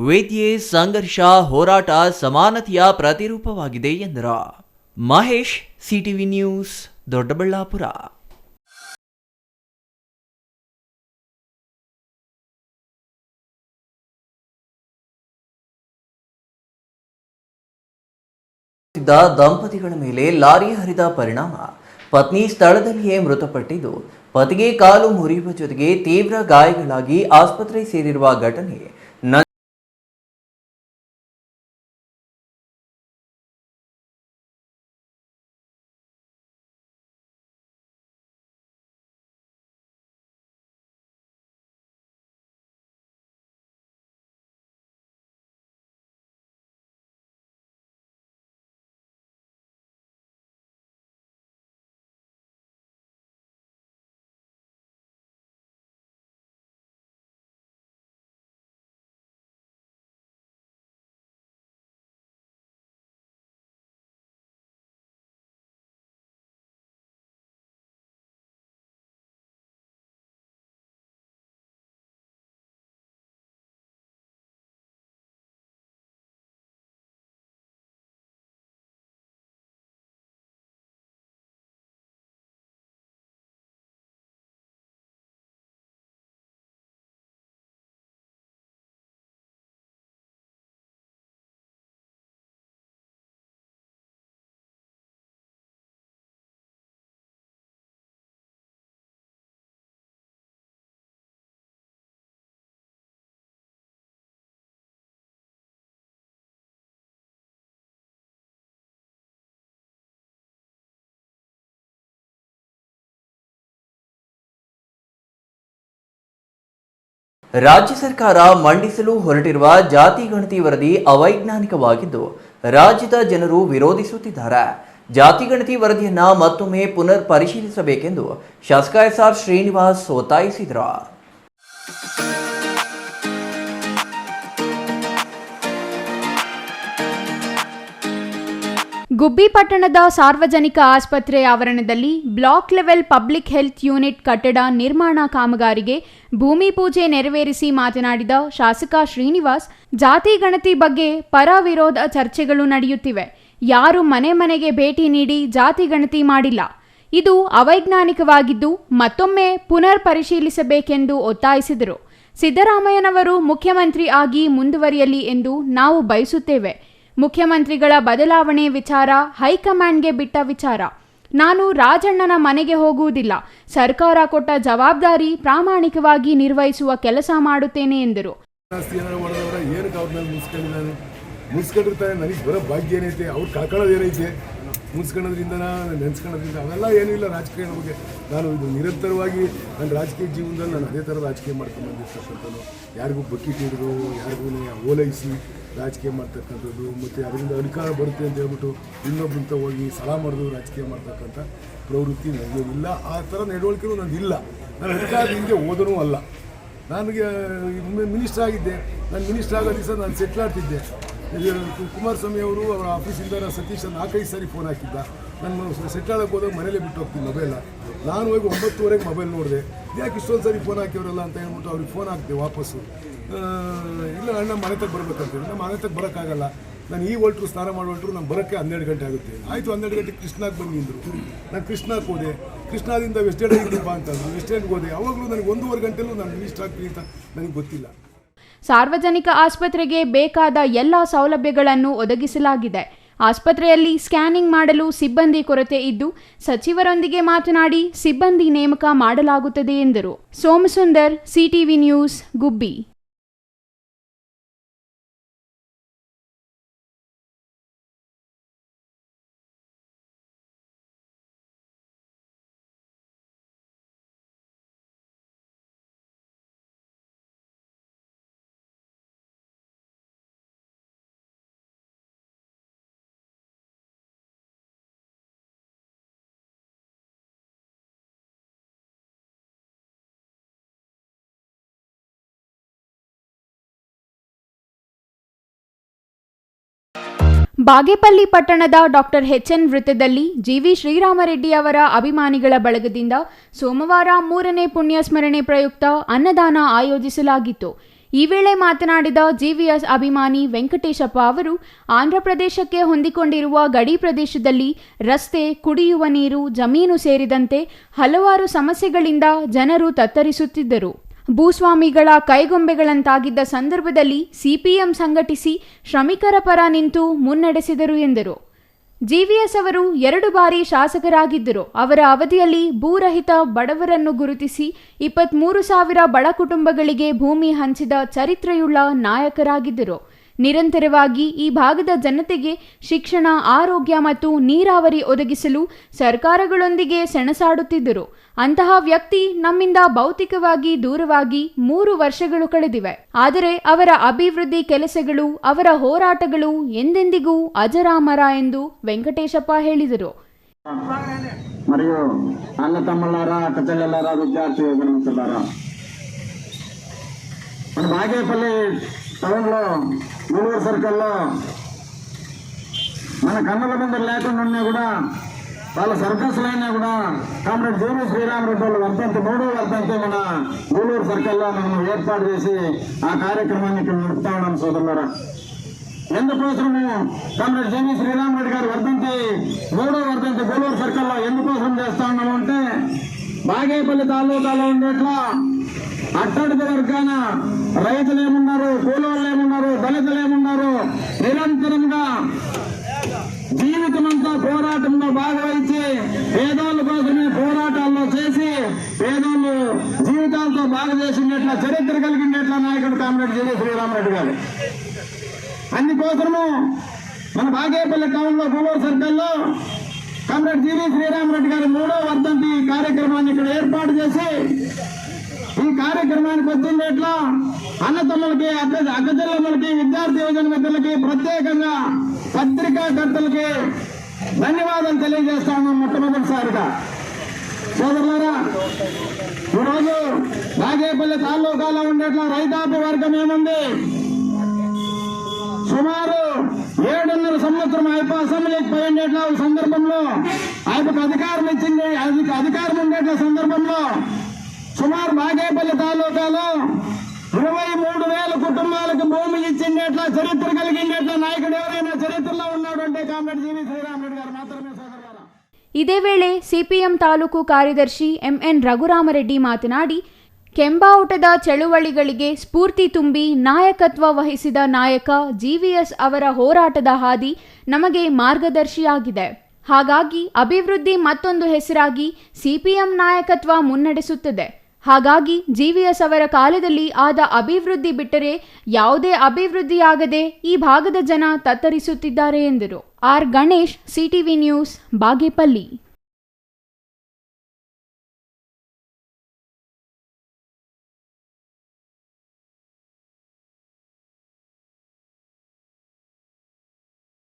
ವೇದ್ಯೆ, ಸಂಘರ್ಷ, ಹೋರಾಟ, ಸಮಾನತೆಯ ಪ್ರತಿರೂಪವಾಗಿದೆ ಎಂದರು. Mahesh, CTV news, Doddaballapur. ದಂಪತಿಗಳ ಮೇಲೆ ಲಾರಿ ಹರಿದ ಪರಿಣಾಮ ಪತ್ನಿ ಸ್ಥಳದಲ್ಲಿಯೇ ಮೃತಪಟ್ಟಿದ್ದು, ಪತಿಗೆ ಕಾಲು ಮುರಿಯುವ ಜೊತೆಗೆ ತೀವ್ರ ಗಾಯಗಳಾಗಿ ಆಸ್ಪತ್ರೆ ಸೇರಿರುವ ಘಟನೆ ರಾಜ್ಯ ಸರ್ಕಾರ ಮಂಡಿಸಲು ಹೊರಟಿರುವ ಜಾತಿ ಗಣತಿ ವರದಿ ಅವೈಜ್ಞಾನಿಕವಾಗಿದ್ದು ರಾಜ್ಯದ ಜನರು ವಿರೋಧಿಸುತ್ತಿದ್ದಾರೆ. ಜಾತಿ ಗಣತಿ ವರದಿಯನ್ನ ಮತ್ತೊಮ್ಮೆ ಪುನರ್ ಪರಿಶೀಲಿಸಬೇಕೆಂದು ಶಾಸಕ ಎಸ್.ಆರ್. ಶ್ರೀನಿವಾಸ್ ಒತ್ತಾಯಿಸಿದರು. ಗುಬ್ಬಿ ಪಟ್ಟಣದ ಸಾರ್ವಜನಿಕ ಆಸ್ಪತ್ರೆ ಆವರಣದಲ್ಲಿ block level public health unit ಕಟ್ಟಡ ನಿರ್ಮಾಣ ಕಾಮಗಾರಿಗೆ ಭೂಮಿ ಪೂಜೆ ನೆರವೇರಿಸಿ ಮಾತನಾಡಿದ ಶಾಸಕ ಶ್ರೀನಿವಾಸ್, ಜಾತಿ ಗಣತಿ ಬಗ್ಗೆ ಪರ ವಿರೋಧ ಚರ್ಚೆಗಳು ನಡೆಯುತ್ತಿವೆ. ಯಾರು ಮನೆ ಮನೆಗೆ ಭೇಟಿ ನೀಡಿ ಜಾತಿ ಗಣತಿ ಮಾಡಿಲ್ಲ. ಇದು ಅವೈಜ್ಞಾನಿಕವಾಗಿದ್ದು ಮತ್ತೊಮ್ಮೆ ಪುನರ್ ಪರಿಶೀಲಿಸಬೇಕೆಂದು ಒತ್ತಾಯಿಸಿದರು. ಸಿದ್ದರಾಮಯ್ಯನವರು ಮುಖ್ಯಮಂತ್ರಿ ಆಗಿ ಮುಂದುವರಿಯಲಿ ಎಂದು ನಾವು ಬಯಸುತ್ತೇವೆ. ಮುಖ್ಯಮಂತ್ರಿಗಳ ಬದಲಾವಣೆ ವಿಚಾರ ಹೈಕಮಾಂಡ್ಗೆ ಬಿಟ್ಟ ವಿಚಾರ. ನಾನು ರಾಜಣ್ಣನ ಮನೆಗೆ ಹೋಗುವುದಿಲ್ಲ. ಸರ್ಕಾರ ಕೊಟ್ಟ ಜವಾಬ್ದಾರಿ ಪ್ರಾಮಾಣಿಕವಾಗಿ ನಿರ್ವಹಿಸುವ ಕೆಲಸ ಮಾಡುತ್ತೇನೆ ಎಂದರು. ಮುನ್ಸ್ಕೊಂಡಿರ್ತಾರೆ. ನನಗೆ ಬರೋ ಭಾಗ್ಯ ಏನೈತೆ, ಅವ್ರು ಕಳ್ಕೊಳ್ಳೋದು ಏನೈತೆ, ಮುನ್ಸ್ಕೊಳ್ಳೋದ್ರಿಂದ ನೆನೆಸ್ಕೊಳ್ಳೋದ್ರಿಂದ ಅವೆಲ್ಲ ಏನೂ ಇಲ್ಲ. ರಾಜಕೀಯ ಬಗ್ಗೆ ನಾನು ಇದು ನಿರಂತರವಾಗಿ ನನ್ನ ರಾಜಕೀಯ ಜೀವನದಲ್ಲಿ ನಾನು ಅದೇ ಥರ ರಾಜಕೀಯ ಮಾಡ್ಕೊಂಡು ಬಂದಿರ್ತಕ್ಕಂಥದ್ದು. ಯಾರಿಗೂ ಬಕೆಟ್ ಹಿಡಿದು ಯಾರಿಗೂ ಓಲೈಸಿ ರಾಜಕೀಯ ಮಾಡ್ತಕ್ಕಂಥದ್ದು, ಮತ್ತು ಅದರಿಂದ ಅಧಿಕಾರ ಬರುತ್ತೆ ಅಂತ ಹೇಳ್ಬಿಟ್ಟು ಇನ್ನೊಬ್ಬಂತ ಹೋಗಿ ಸಲಹೆ ಮಾಡೋದು ರಾಜಕೀಯ ಮಾಡ್ತಕ್ಕಂಥ ಪ್ರವೃತ್ತಿ ನನಗೇನಿಲ್ಲ. ಆ ಥರ ನಡವಳಿಕೆನೂ ನನಗಿಲ್ಲ. ನಾನು ಅಧಿಕಾರದ ಹಿಂದೆ ಓದನೂ ಅಲ್ಲ. ನನಗೆ ಮಿನಿಸ್ಟರ್ ಆಗಿದ್ದೆ. ನಾನು ಮಿನಿಸ್ಟರ್ ಆಗೋ ದಿವಸ ನಾನು ಸೆಟ್ಲ್ ಆಗ್ತಿದ್ದೆ. ಕುಮಾರಸ್ವಾಮಿ ಅವರು ಅವರ ಆಫೀಸಿಂದ ಸತೀಶ್ 4-5 ಸಾರಿ ಫೋನ್ ಹಾಕಿದ್ದ. ನಾನು ಸೆಟ್ಲಾಳಕ್ಕೆ ಹೋದಾಗ ಮನೇಲೇ ಬಿಟ್ಟು ಹೋಗ್ತೀನಿ ಮೊಬೈಲ. ನಾನು ಹೋಗಿ 9:30 ಮೊಬೈಲ್ ನೋಡಿದೆ. ಯಾಕೆ ಇಷ್ಟೊಂದು ಸಾರಿ ಫೋನ್ ಹಾಕಿವ್ರಲ್ಲ ಅಂತ ಹೇಳ್ಬಿಟ್ಟು ಅವ್ರಿಗೆ ಫೋನ್ ಹಾಕಿದೆ ವಾಪಸ್ಸು. ಇಲ್ಲ ಅಣ್ಣ ಮನೆ ತಗ ಬರ್ಬೇಕಂತೇಳಿ. ನಮ್ಮ ಮನೆ ತಗ ಬರೋಕ್ಕಾಗಲ್ಲ, ನಾನು ಈಗ ಹೊರಟರು ಸ್ನಾನ ಮಾಡಿ ಹೊರಟರು, ನಾನು ಬರೋಕ್ಕೆ 12 ಗಂಟೆ ಆಗುತ್ತೆ. ಆಯಿತು, 12 ಗಂಟೆಗೆ ಕೃಷ್ಣಾಗೆ ಬಂದು ನಿಂದರು. ನಾನು ಕೃಷ್ಣಕ್ಕೆ ಹೋದೆ. ಕೃಷ್ಣಾದಿಂದ ವೆಸ್ಟ್ ಎಂಡ್ ಬಾ ಅಂತಂದರು. ವೆಸ್ಟ್ ಎಂಡ್ಗೆ ಹೋದೆ. ಅವಾಗಲೂ ನನಗೆ 1.5 ಗಂಟೆಲೂ ನಾನು ಮಿನಿಸ್ಟರ್ ಆಗ್ತೀನಿ ಅಂತ ನನಗೆ ಗೊತ್ತಿಲ್ಲ. ಸಾರ್ವಜನಿಕ ಆಸ್ಪತ್ರೆಗೆ ಬೇಕಾದ ಎಲ್ಲ ಸೌಲಭ್ಯಗಳನ್ನು ಒದಗಿಸಲಾಗಿದೆ. ಆಸ್ಪತ್ರೆಯಲ್ಲಿ ಸ್ಕ್ಯಾನಿಂಗ್ ಮಾಡಲು ಸಿಬ್ಬಂದಿ ಕೊರತೆ ಇದ್ದು ಸಚಿವರೊಂದಿಗೆ ಮಾತನಾಡಿ ಸಿಬ್ಬಂದಿ ನೇಮಕ ಮಾಡಲಾಗುತ್ತದೆ ಎಂದರು. ಸೋಮಸುಂದರ್, ಸಿಟಿವಿ ನ್ಯೂಸ್, ಗುಬ್ಬಿ. ಬಾಗೇಪಲ್ಲಿ ಪಟ್ಟಣದ ಡಾಕ್ಟರ್ ಎಚ್.ಎನ್. ವೃತ್ತದಲ್ಲಿ ಜಿ.ವಿ. ಶ್ರೀರಾಮರೆಡ್ಡಿ ಅವರ ಅಭಿಮಾನಿಗಳ ಬಳಗದಿಂದ ಸೋಮವಾರ 3ನೇ ಪುಣ್ಯ ಸ್ಮರಣೆ ಪ್ರಯುಕ್ತ ಅನ್ನದಾನ ಆಯೋಜಿಸಲಾಗಿತ್ತು. ಈ ವೇಳೆ ಮಾತನಾಡಿದ ಜಿವಿಎಸ್ ಅಭಿಮಾನಿ ವೆಂಕಟೇಶಪ್ಪ ಅವರು, ಆಂಧ್ರಪ್ರದೇಶಕ್ಕೆ ಹೊಂದಿಕೊಂಡಿರುವ ಗಡಿ ಪ್ರದೇಶದಲ್ಲಿ ರಸ್ತೆ, ಕುಡಿಯುವ ನೀರು, ಜಮೀನು ಸೇರಿದಂತೆ ಹಲವಾರು ಸಮಸ್ಯೆಗಳಿಂದ ಜನರು ತತ್ತರಿಸುತ್ತಿದ್ದರು. ಭೂಸ್ವಾಮಿಗಳ ಕೈಗೊಂಬೆಗಳಂತಾಗಿದ್ದ ಸಂದರ್ಭದಲ್ಲಿ ಸಿಪಿಎಂ ಸಂಘಟಿಸಿ ಶ್ರಮಿಕರ ಪರ ನಿಂತು ಮುನ್ನಡೆಸಿದರು ಎಂದರು. ಜಿವಿಎಸ್ ಅವರು 2 ಬಾರಿ ಶಾಸಕರಾಗಿದ್ದರು. ಅವರ ಅವಧಿಯಲ್ಲಿ ಭೂರಹಿತ ಬಡವರನ್ನು ಗುರುತಿಸಿ 23,000 ಬಡ ಕುಟುಂಬಗಳಿಗೆ ಭೂಮಿ ಹಂಚಿದ ಚರಿತ್ರೆಯುಳ್ಳ ನಾಯಕರಾಗಿದ್ದರು. ನಿರಂತರವಾಗಿ ಈ ಭಾಗದ ಜನತೆಗೆ ಶಿಕ್ಷಣ, ಆರೋಗ್ಯ ಮತ್ತು ನೀರಾವರಿ ಒದಗಿಸಲು ಸರ್ಕಾರಗಳೊಂದಿಗೆ ಸೆಣಸಾಡುತ್ತಿದ್ದರು. ಅಂತಹ ವ್ಯಕ್ತಿ ನಮ್ಮಿಂದ ಭೌತಿಕವಾಗಿ ದೂರವಾಗಿ 3 ವರ್ಷಗಳು ಕಳೆದಿವೆ. ಆದರೆ ಅವರ ಅಭಿವೃದ್ಧಿ ಕೆಲಸಗಳು, ಅವರ ಹೋರಾಟಗಳು ಎಂದೆಂದಿಗೂ ಅಜರಾಮರ ಎಂದು ವೆಂಕಟೇಶಪ್ಪ ಹೇಳಿದರು. మరియు అన్న తమ్ముళ్ళారా, అక్క చెల్లెళ్ళారా, విద్యార్థి మిత్రులారా, మన బాగేపల్లి టౌన్లో గూడూరు సర్కిల్లో మన కన్నుల ముందు లేకుండా ఉన్నా కూడా, వాళ్ళ సర్కస్లు అయినా కూడా కామ్రేడ్ జి.వి. శ్రీరామరెడ్డి వాళ్ళు వర్ధంతి 3వ వర్ధంతి మన గూడూరు సర్కిల్లో మనం ఏర్పాటు చేసి ఆ కార్యక్రమాన్ని ఇక్కడ నడుపుతా ఉన్నాం సోదరులారా. ఎందుకోసము కామ్రేడ్ జి.వి. శ్రీరామరెడ్డి గారు వర్ధంతి 3వ వర్ధంతి గూడూరు సర్కిల్లో ఎందుకోసం చేస్తా ఉన్నాము అంటే, బాగేపల్లి తాలూకాలో ఉండేట్లా అట్టడుగు వర్గాన రైతులు ఏమున్నారు, కూలోళ్ళు ఏమున్నారు, దళితులు ఏమున్నారు, నిరంతరంగా జీవితమంతా పోరాటంలో భాగవహించి పేదోళ్ళ కోసమే పోరాటాల్లో చేసి పేదోళ్ళు జీవితాలతో బాగా చేసినట్ల చరిత్ర కలిగినట్ల నాయకుడు కామ్రేడ్ జి.వి. శ్రీరామరెడ్డి గారు. అందుకోసము మన బాగేపల్లి టౌన్లో గూడూరు సర్కిల్లో కామ్రేడ్ జి.వి. శ్రీరామరెడ్డి గారి 3వ వర్ధంతి కార్యక్రమాన్ని ఇక్కడ ఏర్పాటు చేసి ఈ కార్యక్రమాన్ని కార్యక్రమానికి వచ్చింది ఎట్లా అన్న తమ్ములకి అక్కచెల్లెమ్మలకి విద్యార్థి యువజన మిత్రులకి ప్రత్యేకంగా పత్రికాకర్తలకి ధన్యవాదాలు తెలియజేస్తా ఉన్నాం. మొట్టమొదటిసారిగా సోదరులారా, ఈరోజు బాగేపల్లి తాలూకాలో ఉండేట్లా రైతాపి వర్గం ఏముంది, సుమారు 7.5 సంవత్సరం అయిపో అసెంబ్లీకి పోయిండేట్ల సందర్భంలో ఆయనకు అధికారం ఇచ్చింది. అధికారం ఉండేట్ల సందర్భంలో సుమారు బాగేపల్లి తాలూకాలో 23,000 కుటుంబాలకు భూమి ఇచ్చిండేట్ల చరిత్ర కలిగిండేట్ల నాయకుడు ఎవరైనా చరిత్రలో ఉన్నాడంటే కామ్రేడ్ జీవి శ్రీరామరెడ్డి గారు మాత్రమే. సోదరులారా, ಇದೇ ವೇಳೆ ಸಿಪಿಎಂ ತಾಲೂಕು ಕಾರ್ಯದರ್ಶಿ ಎಂಎನ್ ರಘುರಾಮರೆಡ್ಡಿ ಮಾತನಾಡಿ, ಕೆಂಬಾವುಟದ ಚಳುವಳಿಗಳಿಗೆ ಸ್ಫೂರ್ತಿ ತುಂಬಿ ನಾಯಕತ್ವ ವಹಿಸಿದ ನಾಯಕ ಜಿವಿಎಸ್ ಅವರ ಹೋರಾಟದ ಹಾದಿ ನಮಗೆ ಮಾರ್ಗದರ್ಶಿಯಾಗಿದೆ. ಹಾಗಾಗಿ ಅಭಿವೃದ್ಧಿ ಮತ್ತೊಂದು ಹೆಸರಾಗಿ ಸಿಪಿಎಂ ನಾಯಕತ್ವ ಮುನ್ನಡೆಸುತ್ತದೆ. ಹಾಗಾಗಿ ಜಿವಿಎಸ್ ಅವರ ಕಾಲದಲ್ಲಿ ಆದ ಅಭಿವೃದ್ಧಿ ಬಿಟ್ಟರೆ ಯಾವುದೇ ಅಭಿವೃದ್ಧಿಯಾಗದೆ ಈ ಭಾಗದ ಜನ ತತ್ತರಿಸುತ್ತಿದ್ದಾರೆ ಎಂದರು. R Ganesh, CTV news, Bagepalli.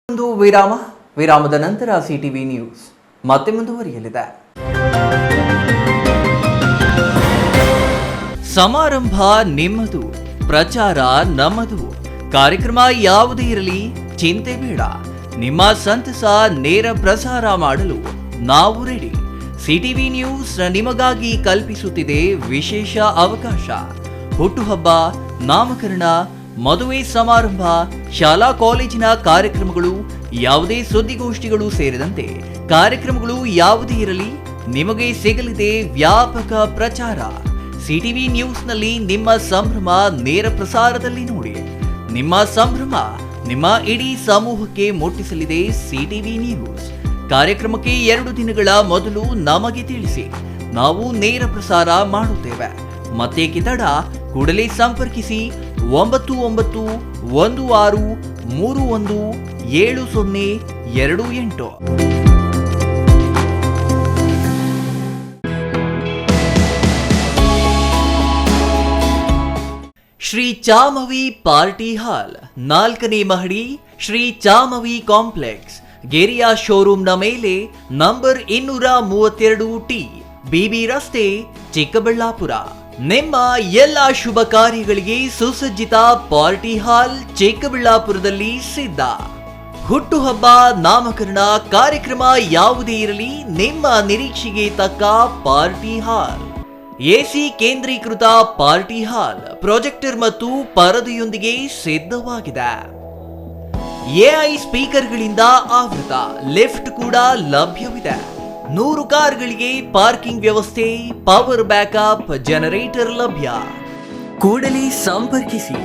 ಒಂದು ವಿರಾಮದ ನಂತರ ಸಿಟಿವಿ ನ್ಯೂಸ್ ಮತ್ತೆ ಮುಂದುವರಿಯಲಿದೆ. ಸಮಾರಂಭ ನಿಮ್ಮದು, ಪ್ರಚಾರ ನಮ್ಮದು. ಕಾರ್ಯಕ್ರಮ ಯಾವುದೇ ಇರಲಿ ಚಿಂತೆ ಬೇಡ. ನಿಮ್ಮ ಸಂತಸ ನೇರ ಪ್ರಸಾರ ಮಾಡಲು ನಾವು ರೆಡಿ. ಸಿಟಿವಿ ನ್ಯೂಸ್ ನಿಮಗಾಗಿ ಕಲ್ಪಿಸುತ್ತಿದೆ ವಿಶೇಷ ಅವಕಾಶ. ಹುಟ್ಟುಹಬ್ಬ, ನಾಮಕರಣ, ಮದುವೆ ಸಮಾರಂಭ, ಶಾಲಾ ಕಾಲೇಜಿನ ಕಾರ್ಯಕ್ರಮಗಳು, ಯಾವುದೇ ಸುದ್ದಿಗೋಷ್ಠಿಗಳು ಸೇರಿದಂತೆ ಕಾರ್ಯಕ್ರಮಗಳು ಯಾವುದೇ ಇರಲಿ ನಿಮಗೆ ಸಿಗಲಿದೆ ವ್ಯಾಪಕ ಪ್ರಚಾರ. ಸಿಟಿವಿ ನ್ಯೂಸ್ನಲ್ಲಿ ನಿಮ್ಮ ಸಂಭ್ರಮ ನೇರ ಪ್ರಸಾರದಲ್ಲಿ ನೋಡಿ. ನಿಮ್ಮ ಸಂಭ್ರಮ ನಿಮ್ಮ ಇಡೀ ಸಮೂಹಕ್ಕೆ ಮುಟ್ಟಿಸಲಿದೆ ಸಿಟಿವಿ ನ್ಯೂಸ್. ಕಾರ್ಯಕ್ರಮಕ್ಕೆ 2 ದಿನಗಳ ಮೊದಲು ನಮಗೆ ತಿಳಿಸಿ, ನಾವು ನೇರ ಪ್ರಸಾರ ಮಾಡುತ್ತೇವೆ. ಮತ್ತೇಕೆ ತಡ, ಕೂಡಲೇ ಸಂಪರ್ಕಿಸಿ 9916317028. ಶ್ರೀ ಚಾಮವಿ ಪಾರ್ಟಿ ಹಾಲ್, 4ನೇ ಮಹಡಿ, ಶ್ರೀ ಚಾಮವಿ ಕಾಂಪ್ಲೆಕ್ಸ್, ಗೆರಿಯಾ ಶೋರೂಮ್ನ ಮೇಲೆ, ನಂಬರ್ 232T, ಬಿಬಿ ರಸ್ತೆ, ಚಿಕ್ಕಬಳ್ಳಾಪುರ. ನಿಮ್ಮ ಎಲ್ಲ ಶುಭ ಕಾರ್ಯಗಳಿಗೆ ಸುಸಜ್ಜಿತ ಪಾರ್ಟಿ ಹಾಲ್ ಚಿಕ್ಕಬಳ್ಳಾಪುರದಲ್ಲಿ ಸಿದ್ಧ. ಹುಟ್ಟುಹಬ್ಬ, ನಾಮಕರಣ, ಕಾರ್ಯಕ್ರಮ ಯಾವುದೇ ಇರಲಿ ನಿಮ್ಮ ನಿರೀಕ್ಷೆಗೆ ತಕ್ಕ ಪಾರ್ಟಿ ಹಾಲ್. ಎಸಿ ಕೇಂದ್ರೀಕೃತ ಪಾರ್ಟಿ ಹಾಲ್, ಪ್ರೊಜೆಕ್ಟರ್ ಮತ್ತು ಪರದೆಯೊಂದಿಗೆ ಸಿದ್ಧವಾಗಿದೆ. ಎಐ ಸ್ಪೀಕರ್ಗಳಿಂದ ಆವೃತ, ಲಿಫ್ಟ್ ಕೂಡ ಲಭ್ಯವಿದೆ. 100 ಕಾರ್ಗಳಿಗೆ ಪಾರ್ಕಿಂಗ್ ವ್ಯವಸ್ಥೆ, ಪವರ್ ಬ್ಯಾಕಪ್, ಜನರೇಟರ್ ಲಭ್ಯ. ಕೂಡಲೇ ಸಂಪರ್ಕಿಸಿ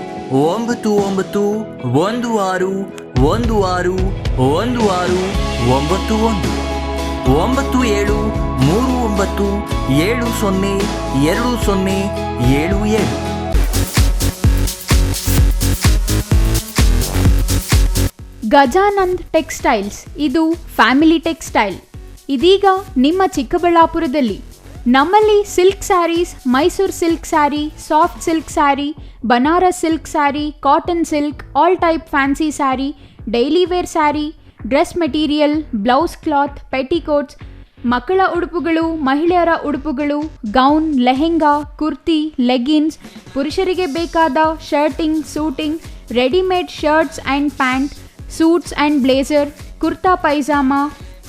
9916161691 9739702077. ಗಜಾನಂದ್ ಟೆಕ್ಸ್ಟೈಲ್ಸ್, ಇದು ಫ್ಯಾಮಿಲಿ ಟೆಕ್ಸ್ಟೈಲ್. ಇದೀಗ ನಿಮ್ಮ ಚಿಕ್ಕಬಳ್ಳಾಪುರದಲ್ಲಿ. ನಮ್ಮಲ್ಲಿ silk saris, Mysuru silk sari, soft silk sari, Banaras silk sari, cotton silk, all type fancy sari, daily wear sari, dress material, blouse cloth, petticoats, ಮಕ್ಕಳ ಉಡುಪುಗಳು, ಮಹಿಳೆಯರ ಉಡುಪುಗಳು, ಗೌನ್, ಲೆಹೆಂಗಾ, ಕುರ್ತಿ, ಲೆಗಿನ್ಸ್, ಪುರುಷರಿಗೆ ಬೇಕಾದ shirting, suiting, readymade shirts and pant, suits and blazer, kurta pyjama,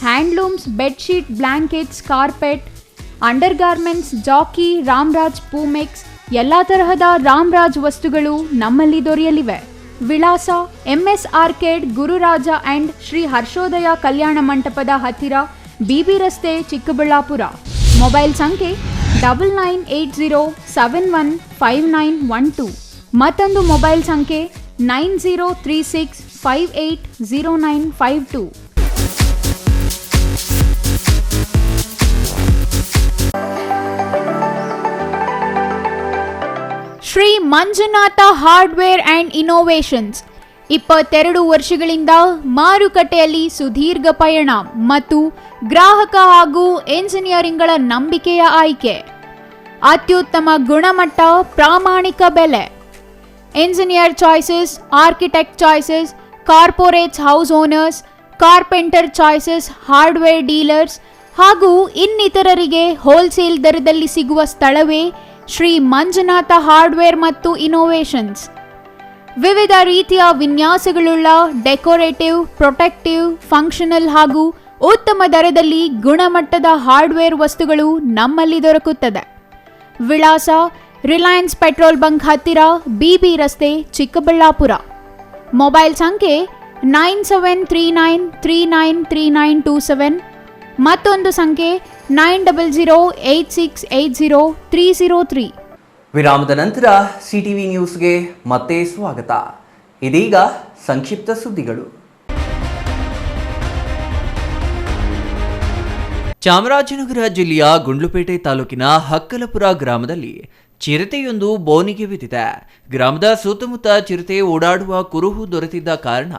handlooms, bedsheet, blankets, carpet, under garments, Jockey, Ramraj, Poomex, ಎಲ್ಲ ತರಹದ ರಾಮ್ರಾಜ್ ವಸ್ತುಗಳು ನಮ್ಮಲ್ಲಿ ದೊರೆಯಲಿವೆ. ವಿಳಾಸ: MS arcade, Gururaja and Shri Harshodaya ಕಲ್ಯಾಣ ಮಂಟಪದ ಹತ್ತಿರ, ಬಿಬಿ ರಸ್ತೆ, ಚಿಕ್ಕಬಳ್ಳಾಪುರ. ಮೊಬೈಲ್ ಸಂಖ್ಯೆ 9980715912. ಮತ್ತೊಂದು ಮೊಬೈಲ್ ಸಂಖ್ಯೆ 9036580952. Shri Manjunatha hardware and innovations, 22 ವರ್ಷಗಳಿಂದ ಮಾರುಕಟ್ಟೆಯಲ್ಲಿ ಸುದೀರ್ಘ ಪಯಣ ಮತ್ತು ಗ್ರಾಹಕ ಹಾಗೂ ಎಂಜಿನಿಯರಿಂಗ್ಗಳ ನಂಬಿಕೆಯ ಆಯ್ಕೆ. ಅತ್ಯುತ್ತಮ ಗುಣಮಟ್ಟ, ಪ್ರಾಮಾಣಿಕ ಬೆಲೆ. Engineer choices, architect choices, corporates house owners, carpenter choices, hardware dealers ಹಾಗೂ ಇನ್ನಿತರರಿಗೆ ಹೋಲ್ಸೇಲ್ ದರದಲ್ಲಿ ಸಿಗುವ ಸ್ಥಳವೇ ಶ್ರೀ ಮಂಜುನಾಥ ಹಾರ್ಡ್ವೇರ್ ಮತ್ತು ಇನೋವೇಷನ್ಸ್. ವಿವಿಧ ರೀತಿಯ ವಿನ್ಯಾಸಗಳುಳ್ಳ ಡೆಕೋರೇಟಿವ್, ಪ್ರೊಟೆಕ್ಟಿವ್, ಫಂಕ್ಷನಲ್ ಹಾಗೂ ಉತ್ತಮ ದರದಲ್ಲಿ ಗುಣಮಟ್ಟದ ಹಾರ್ಡ್ವೇರ್ ವಸ್ತುಗಳು ನಮ್ಮಲ್ಲಿ ದೊರಕುತ್ತದೆ. ವಿಳಾಸ: ರಿಲಯನ್ಸ್ ಪೆಟ್ರೋಲ್ ಬಂಕ್ ಹತ್ತಿರ, ಬಿಬಿ ರಸ್ತೆ, ಚಿಕ್ಕಬಳ್ಳಾಪುರ. ಮೊಬೈಲ್ ಸಂಖ್ಯೆ 9739393927, ಮತ್ತೊಂದು ಸಂಖ್ಯೆ 9008680303. ವಿರಾಮದ ನಂತರ ಸಿಟಿವಿ ನ್ಯೂಸ್ಗೆ ಮತ್ತೆ ಸ್ವಾಗತ. ಇದೀಗ ಸಂಕ್ಷಿಪ್ತ ಸುದ್ದಿಗಳು. ಚಾಮರಾಜನಗರ ಜಿಲ್ಲೆಯ ಗುಂಡ್ಲುಪೇಟೆ ತಾಲೂಕಿನ ಹಕ್ಕಲಪುರ ಗ್ರಾಮದಲ್ಲಿ ಚಿರತೆಯೊಂದು ಬೋನಿಗೆ ಬಿದ್ದಿದೆ. ಗ್ರಾಮದ ಸುತ್ತಮುತ್ತ ಚಿರತೆ ಓಡಾಡುವ ಕುರುಹು ದೊರೆತಿದ್ದ ಕಾರಣ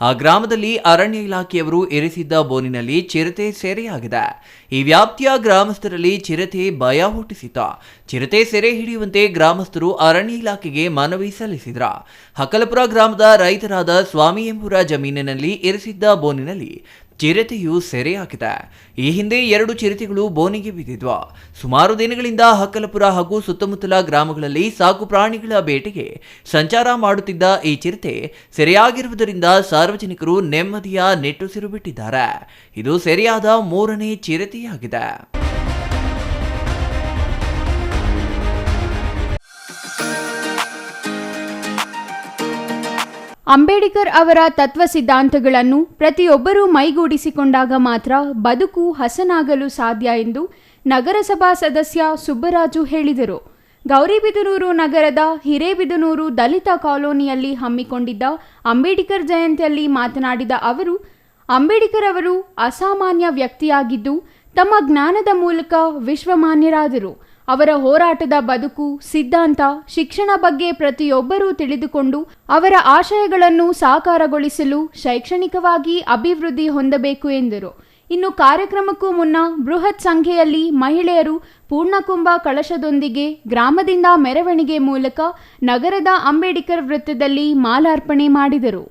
ಆ ಗ್ರಾಮದಲ್ಲಿ ಅರಣ್ಯ ಇಲಾಖೆಯವರು ಇರಿಸಿದ್ದ ಬೋನಿನಲ್ಲಿ ಚಿರತೆ ಸೆರೆಯಾಗಿದೆ. ಈ ವ್ಯಾಪ್ತಿಯ ಗ್ರಾಮಸ್ಥರಲ್ಲಿ ಚಿರತೆ ಭಯ ಹುಟ್ಟಿಸಿತು. ಚಿರತೆ ಸೆರೆ ಹಿಡಿಯುವಂತೆ ಗ್ರಾಮಸ್ಥರು ಅರಣ್ಯ ಇಲಾಖೆಗೆ ಮನವಿ ಸಲ್ಲಿಸಿದ್ರ. ಹಕ್ಕಲಪುರ ಗ್ರಾಮದ ರೈತರಾದ ಸ್ವಾಮಿ ಎಂಬುವರ ಜಮೀನಿನಲ್ಲಿ ಇರಿಸಿದ್ದ ಬೋನಿನಲ್ಲಿ ಚಿರತೆಯು ಸೆರೆಯಾಗಿದೆ. ಈ ಹಿಂದೆ 2 ಚಿರತೆಗಳು ಬೋನಿಗೆ ಬಿದ್ದಿದ್ವು. ಸುಮಾರು ದಿನಗಳಿಂದ ಹಕ್ಕಲಪುರ ಹಾಗೂ ಸುತ್ತಮುತ್ತಲ ಗ್ರಾಮಗಳಲ್ಲಿ ಸಾಕು ಪ್ರಾಣಿಗಳ ಬೇಟೆಗೆ ಸಂಚಾರ ಮಾಡುತ್ತಿದ್ದ ಈ ಚಿರತೆ ಸೆರೆಯಾಗಿರುವುದರಿಂದ ಸಾರ್ವಜನಿಕರು ನೆಮ್ಮದಿಯ ನಿಟ್ಟುಸಿರು ಬಿಟ್ಟಿದ್ದಾರೆ. ಇದು ಸೆರೆಯಾದ 3ನೇ ಚಿರತೆಯಾಗಿದೆ. ಅಂಬೇಡ್ಕರ್ ಅವರ ತತ್ವ ಸಿದ್ಧಾಂತಗಳನ್ನು ಪ್ರತಿಯೊಬ್ಬರೂ ಮೈಗೂಡಿಸಿಕೊಂಡಾಗ ಮಾತ್ರ ಬದುಕು ಹಸನಾಗಲು ಸಾಧ್ಯ ಎಂದು ನಗರಸಭಾ ಸದಸ್ಯ ಸುಬ್ಬರಾಜು ಹೇಳಿದರು. ಗೌರಿಬಿದನೂರು ನಗರದ ಹಿರೇಬಿದನೂರು ದಲಿತ ಕಾಲೋನಿಯಲ್ಲಿ ಹಮ್ಮಿಕೊಂಡಿದ್ದ ಅಂಬೇಡ್ಕರ್ ಜಯಂತಿಯಲ್ಲಿ ಮಾತನಾಡಿದ ಅವರು, ಅಂಬೇಡ್ಕರ್ ಅವರು ಅಸಾಮಾನ್ಯ ವ್ಯಕ್ತಿಯಾಗಿದ್ದು ತಮ್ಮ ಜ್ಞಾನದ ಮೂಲಕ ವಿಶ್ವಮಾನ್ಯರಾದರು. ಅವರ ಹೋರಾಟದ ಬದುಕು, ಸಿದ್ಧಾಂತ, ಶಿಕ್ಷಣ ಬಗ್ಗೆ ಪ್ರತಿಯೊಬ್ಬರೂ ತಿಳಿದುಕೊಂಡು ಅವರ ಆಶಯಗಳನ್ನು ಸಾಕಾರಗೊಳಿಸಲು ಶೈಕ್ಷಣಿಕವಾಗಿ ಅಭಿವೃದ್ಧಿ ಹೊಂದಬೇಕು ಎಂದರು. ಇನ್ನು ಕಾರ್ಯಕ್ರಮಕ್ಕೂ ಮುನ್ನ ಬೃಹತ್ ಸಂಖ್ಯೆಯಲ್ಲಿ ಮಹಿಳೆಯರು ಪೂರ್ಣಕುಂಭ ಕಳಶದೊಂದಿಗೆ ಗ್ರಾಮದಿಂದ ಮೆರವಣಿಗೆ ಮೂಲಕ ನಗರದ ಅಂಬೇಡ್ಕರ್ ವೃತ್ತದಲ್ಲಿ ಮಾಲಾರ್ಪಣೆ ಮಾಡಿದರು.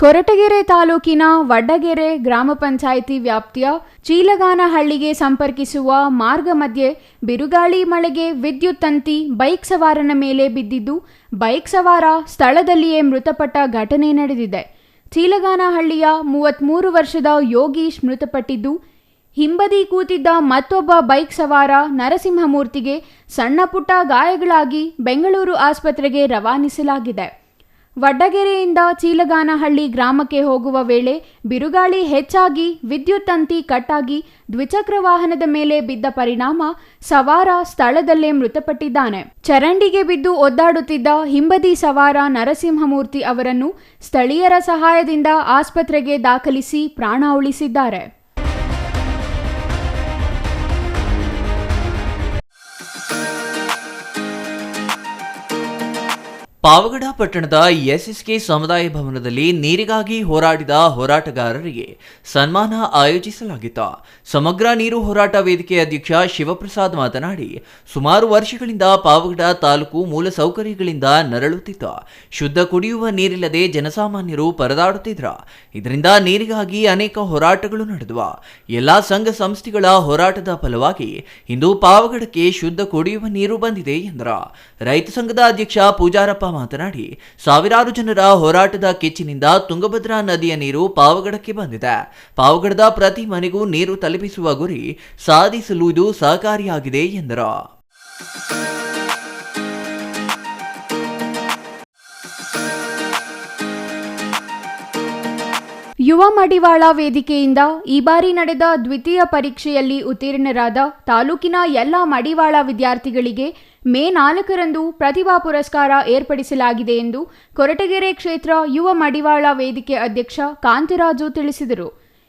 ಕೊರಟಗೆರೆ ತಾಲೂಕಿನ ವಡ್ಡಗೆರೆ ಗ್ರಾಮ ಪಂಚಾಯಿತಿ ವ್ಯಾಪ್ತಿಯ ಚೀಲಗಾನಹಳ್ಳಿಗೆ ಸಂಪರ್ಕಿಸುವ ಮಾರ್ಗ ಮಧ್ಯೆ ಬಿರುಗಾಳಿ ಮಳೆಗೆ ವಿದ್ಯುತ್ ತಂತಿ ಬೈಕ್ ಸವಾರನ ಮೇಲೆ ಬಿದ್ದಿದ್ದು ಬೈಕ್ ಸವಾರ ಸ್ಥಳದಲ್ಲಿಯೇ ಮೃತಪಟ್ಟ ಘಟನೆ ನಡೆದಿದೆ. ಚೀಲಗಾನಹಳ್ಳಿಯ 33 ವರ್ಷದ ಯೋಗೀಶ್ ಮೃತಪಟ್ಟಿದ್ದು, ಹಿಂಬದಿ ಕೂತಿದ್ದ ಮತ್ತೊಬ್ಬ ಬೈಕ್ ಸವಾರ ನರಸಿಂಹಮೂರ್ತಿಗೆ ಸಣ್ಣ ಪುಟ್ಟ ಗಾಯಗಳಾಗಿ ಬೆಂಗಳೂರು ಆಸ್ಪತ್ರೆಗೆ ರವಾನಿಸಲಾಗಿದೆ. ವಡ್ಡಗೆರೆಯಿಂದ ಚೀಲಗಾನಹಳ್ಳಿ ಗ್ರಾಮಕ್ಕೆ ಹೋಗುವ ವೇಳೆ ಬಿರುಗಾಳಿ ಹೆಚ್ಚಾಗಿ ವಿದ್ಯುತ್ ತಂತಿ ಕಟ್ಟಾಗಿ ದ್ವಿಚಕ್ರ ವಾಹನದ ಮೇಲೆ ಬಿದ್ದ ಪರಿಣಾಮ ಸವಾರ ಸ್ಥಳದಲ್ಲೇ ಮೃತಪಟ್ಟಿದ್ದಾನೆ. ಚರಂಡಿಗೆ ಬಿದ್ದು ಒದ್ದಾಡುತ್ತಿದ್ದ ಹಿಂಬದಿ ಸವಾರ ನರಸಿಂಹಮೂರ್ತಿ ಅವರನ್ನು ಸ್ಥಳೀಯರ ಸಹಾಯದಿಂದ ಆಸ್ಪತ್ರೆಗೆ ದಾಖಲಿಸಿ ಪ್ರಾಣ ಉಳಿಸಿದ್ದಾರೆ. ಪಾವಗಡ ಪಟ್ಟಣದ ಎಸ್ಎಸ್ಕೆ ಸಮುದಾಯ ಭವನದಲ್ಲಿ ನೀರಿಗಾಗಿ ಹೋರಾಡಿದ ಹೋರಾಟಗಾರರಿಗೆ ಸನ್ಮಾನ ಆಯೋಜಿಸಲಾಗಿತ್ತು. ಸಮಗ್ರ ನೀರು ಹೋರಾಟ ವೇದಿಕೆ ಅಧ್ಯಕ್ಷ ಶಿವಪ್ರಸಾದ್ ಮಾತನಾಡಿ, ಸುಮಾರು ವರ್ಷಗಳಿಂದ ಪಾವಗಡ ತಾಲೂಕು ಮೂಲಸೌಕರ್ಯಗಳಿಂದ ನರಳುತ್ತಿತ್ತು. ಶುದ್ಧ ಕುಡಿಯುವ ನೀರಿಲ್ಲದೆ ಜನಸಾಮಾನ್ಯರು ಪರದಾಡುತ್ತಿದ್ರು. ಇದರಿಂದ ನೀರಿಗಾಗಿ ಅನೇಕ ಹೋರಾಟಗಳು ನಡೆದವು. ಎಲ್ಲಾ ಸಂಘ ಸಂಸ್ಥೆಗಳ ಹೋರಾಟದ ಫಲವಾಗಿ ಇಂದು ಪಾವಗಡಕ್ಕೆ ಶುದ್ಧ ಕುಡಿಯುವ ನೀರು ಬಂದಿದೆ ಎಂದರು. ರೈತ ಸಂಘದ ಅಧ್ಯಕ್ಷ ಪೂಜಾರಪ್ಪ ಮಾತನಾಡಿ, ಸಾವಿರಾರು ಜನರ ಹೋರಾಟದ ಕಿಚ್ಚಿನಿಂದ ತುಂಗಭದ್ರಾ ನದಿಯ ನೀರು ಪಾವಗಡಕ್ಕೆ ಬಂದಿದೆ. ಪಾವಗಡದ ಪ್ರತಿ ಮನೆಗೂ ನೀರು ತಲುಪಿಸುವ ಗುರಿ ಸಾಧಿಸಲು ಇದು ಸಹಕಾರಿಯಾಗಿದೆ ಎಂದರು. ಯುವ ಮಡಿವಾಳ ವೇದಿಕೆಯಿಂದ ಈ ಬಾರಿ ನಡೆದ ದ್ವಿತೀಯ ಪರೀಕ್ಷೆಯಲ್ಲಿ ಉತ್ತೀರ್ಣರಾದ ತಾಲೂಕಿನ ಎಲ್ಲ ಮಡಿವಾಳ ವಿದ್ಯಾರ್ಥಿಗಳಿಗೆ ಮೇ 4ರಂದು ಪ್ರತಿಭಾ ಪುರಸ್ಕಾರ ಏರ್ಪಡಿಸಲಾಗಿದೆ ಎಂದು ಕೊರಟಗೆರೆ ಕ್ಷೇತ್ರ ಯುವ ಮಡಿವಾಳ ವೇದಿಕೆ ಅಧ್ಯಕ್ಷ ಕಾಂತರಾಜು ತಿಳಿಸಿದರು.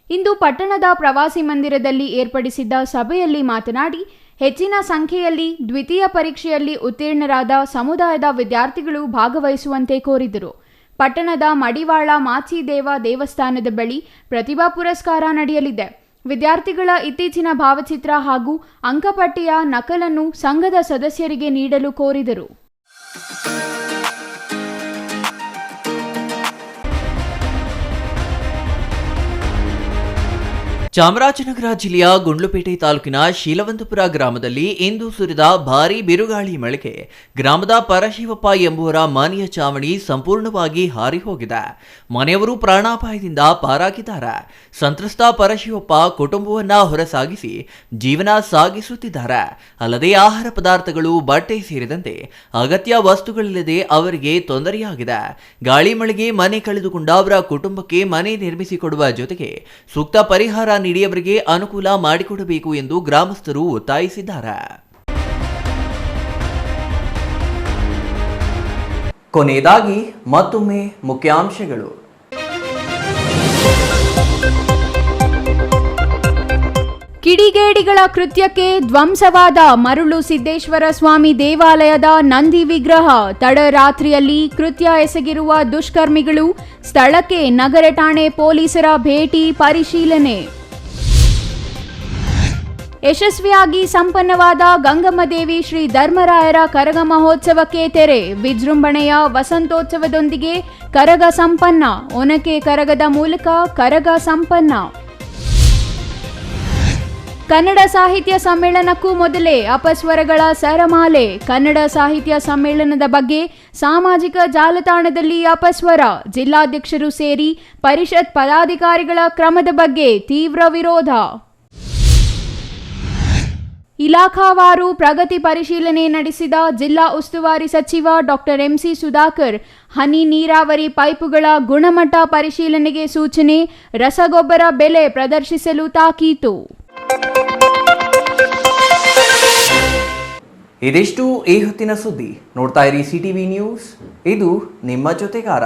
ಇಂದು ಪಟ್ಟಣದ ಪ್ರವಾಸಿ ಮಂದಿರದಲ್ಲಿ ಏರ್ಪಡಿಸಿದ್ದ ಸಭೆಯಲ್ಲಿ ಮಾತನಾಡಿ, ಹೆಚ್ಚಿನ ಸಂಖ್ಯೆಯಲ್ಲಿ ದ್ವಿತೀಯ ಪರೀಕ್ಷೆಯಲ್ಲಿ ಉತ್ತೀರ್ಣರಾದ ಸಮುದಾಯದ ವಿದ್ಯಾರ್ಥಿಗಳು ಭಾಗವಹಿಸುವಂತೆ ಕೋರಿದರು. ಪಟ್ಟಣದ ಮಡಿವಾಳ ಮಾಚಿದೇವ ದೇವಸ್ಥಾನದ ಬಳಿ ಪ್ರತಿಭಾ ಪುರಸ್ಕಾರ ನಡೆಯಲಿದೆ. ವಿದ್ಯಾರ್ಥಿಗಳ ಇತ್ತೀಚಿನ ಭಾವಚಿತ್ರ ಹಾಗೂ ಅಂಕಪಟ್ಟಿಯ ನಕಲನ್ನು ಸಂಘದ ಸದಸ್ಯರಿಗೆ ನೀಡಲು ಕೋರಿದರು. ಚಾಮರಾಜನಗರ ಜಿಲ್ಲೆಯ ಗುಂಡ್ಲುಪೇಟೆ ತಾಲೂಕಿನ ಶೀಲವಂತಪುರ ಗ್ರಾಮದಲ್ಲಿ ಇಂದು ಸುರಿದ ಭಾರೀ ಬಿರುಗಾಳಿ ಮಳೆಗೆ ಗ್ರಾಮದ ಪರಶಿವಪ್ಪ ಎಂಬುವರ ಮನೆಯ ಚಾವಣಿ ಸಂಪೂರ್ಣವಾಗಿ ಹಾರಿ ಹೋಗಿದೆ. ಮನೆಯವರು ಪ್ರಾಣಾಪಾಯದಿಂದ ಪಾರಾಗಿದ್ದಾರೆ. ಸಂತ್ರಸ್ತ ಪರಶಿವಪ್ಪ ಕುಟುಂಬವನ್ನ ಹೊರಸಾಗಿಸಿ ಜೀವನ ಸಾಗಿಸುತ್ತಿದ್ದಾರೆ. ಅಲ್ಲದೆ ಆಹಾರ ಪದಾರ್ಥಗಳು, ಬಟ್ಟೆ ಸೇರಿದಂತೆ ಅಗತ್ಯ ವಸ್ತುಗಳಿಲ್ಲದೆ ಅವರಿಗೆ ತೊಂದರೆಯಾಗಿದೆ. ಗಾಳಿ ಮಳೆಗೆ ಮನೆ ಕಳೆದುಕೊಂಡ ಅವರ ಕುಟುಂಬಕ್ಕೆ ಮನೆ ನಿರ್ಮಿಸಿಕೊಡುವ ಜೊತೆಗೆ ಸೂಕ್ತ ಪರಿಹಾರ ನೀಡಿ ಅವರಿಗೆ ಅನುಕೂಲ ಮಾಡಿಕೊಡಬೇಕು ಎಂದು ಗ್ರಾಮಸ್ಥರು ಒತ್ತಾಯಿಸಿದ್ದಾರೆ. ಕೊನೆಯದಾಗಿ ಮತ್ತೊಮ್ಮೆ ಮುಖ್ಯಾಂಶಗಳು. ಕಿಡಿಗೇಡಿಗಳ ಕೃತ್ಯಕ್ಕೆ ಧ್ವಂಸವಾದ ಮರಳು ಸಿದ್ದೇಶ್ವರ ಸ್ವಾಮಿ ದೇವಾಲಯದ ನಂದಿ ವಿಗ್ರಹ. ತಡರಾತ್ರಿಯಲ್ಲಿ ಕೃತ್ಯ ಎಸಗಿರುವ ದುಷ್ಕರ್ಮಿಗಳು. ಸ್ಥಳಕ್ಕೆ ನಗರ ಠಾಣೆ ಪೊಲೀಸರ ಭೇಟಿ, ಪರಿಶೀಲನೆ. ಯಶಸ್ವಿಯಾಗಿ ಸಂಪನ್ನವಾದ ಗಂಗಮ್ಮದೇವಿ ಶ್ರೀ ಧರ್ಮರಾಯರ ಕರಗ ಮಹೋತ್ಸವಕ್ಕೆ ತೆರೆ. ವಿಜೃಂಭಣೆಯ ವಸಂತೋತ್ಸವದೊಂದಿಗೆ ಕರಗ ಸಂಪನ್ನ. ಒನಕೆ ಕರಗದ ಮೂಲಕ ಕರಗ ಸಂಪನ್ನ. ಕನ್ನಡ ಸಾಹಿತ್ಯ ಸಮ್ಮೇಳನಕ್ಕೂ ಮೊದಲೇ ಅಪಸ್ವರಗಳ ಸರಮಾಲೆ. ಕನ್ನಡ ಸಾಹಿತ್ಯ ಸಮ್ಮೇಳನದ ಬಗ್ಗೆ ಸಾಮಾಜಿಕ ಜಾಲತಾಣದಲ್ಲಿ ಅಪಸ್ವರ. ಜಿಲ್ಲಾಧ್ಯಕ್ಷರು ಸೇರಿ ಪರಿಷತ್ ಪದಾಧಿಕಾರಿಗಳ ಕ್ರಮದ ಬಗ್ಗೆ ತೀವ್ರ ವಿರೋಧ. ಇಲಾಖಾವಾರು ಪ್ರಗತಿ ಪರಿಶೀಲನೆ ನಡೆಸಿದ ಜಿಲ್ಲಾ ಉಸ್ತುವಾರಿ ಸಚಿವ ಡಾಕ್ಟರ್ ಎಂಸಿ ಸುಧಾಕರ್. ಹನಿ ನೀರಾವರಿ ಪೈಪುಗಳ ಗುಣಮಟ್ಟ ಪರಿಶೀಲನೆಗೆ ಸೂಚನೆ. ರಸಗೊಬ್ಬರ ಬೆಲೆ ಪ್ರದರ್ಶಿಸಲು ತಾಕೀತು. ಇದಿಷ್ಟು ಈ ಹೊತ್ತಿನ ಸುದ್ದಿ. ನೋಡ್ತಾ ಇರಿ ಸಿಟಿವಿ ನ್ಯೂಸ್, ಇದು ನಿಮ್ಮ ಜೊತೆಗಾರ.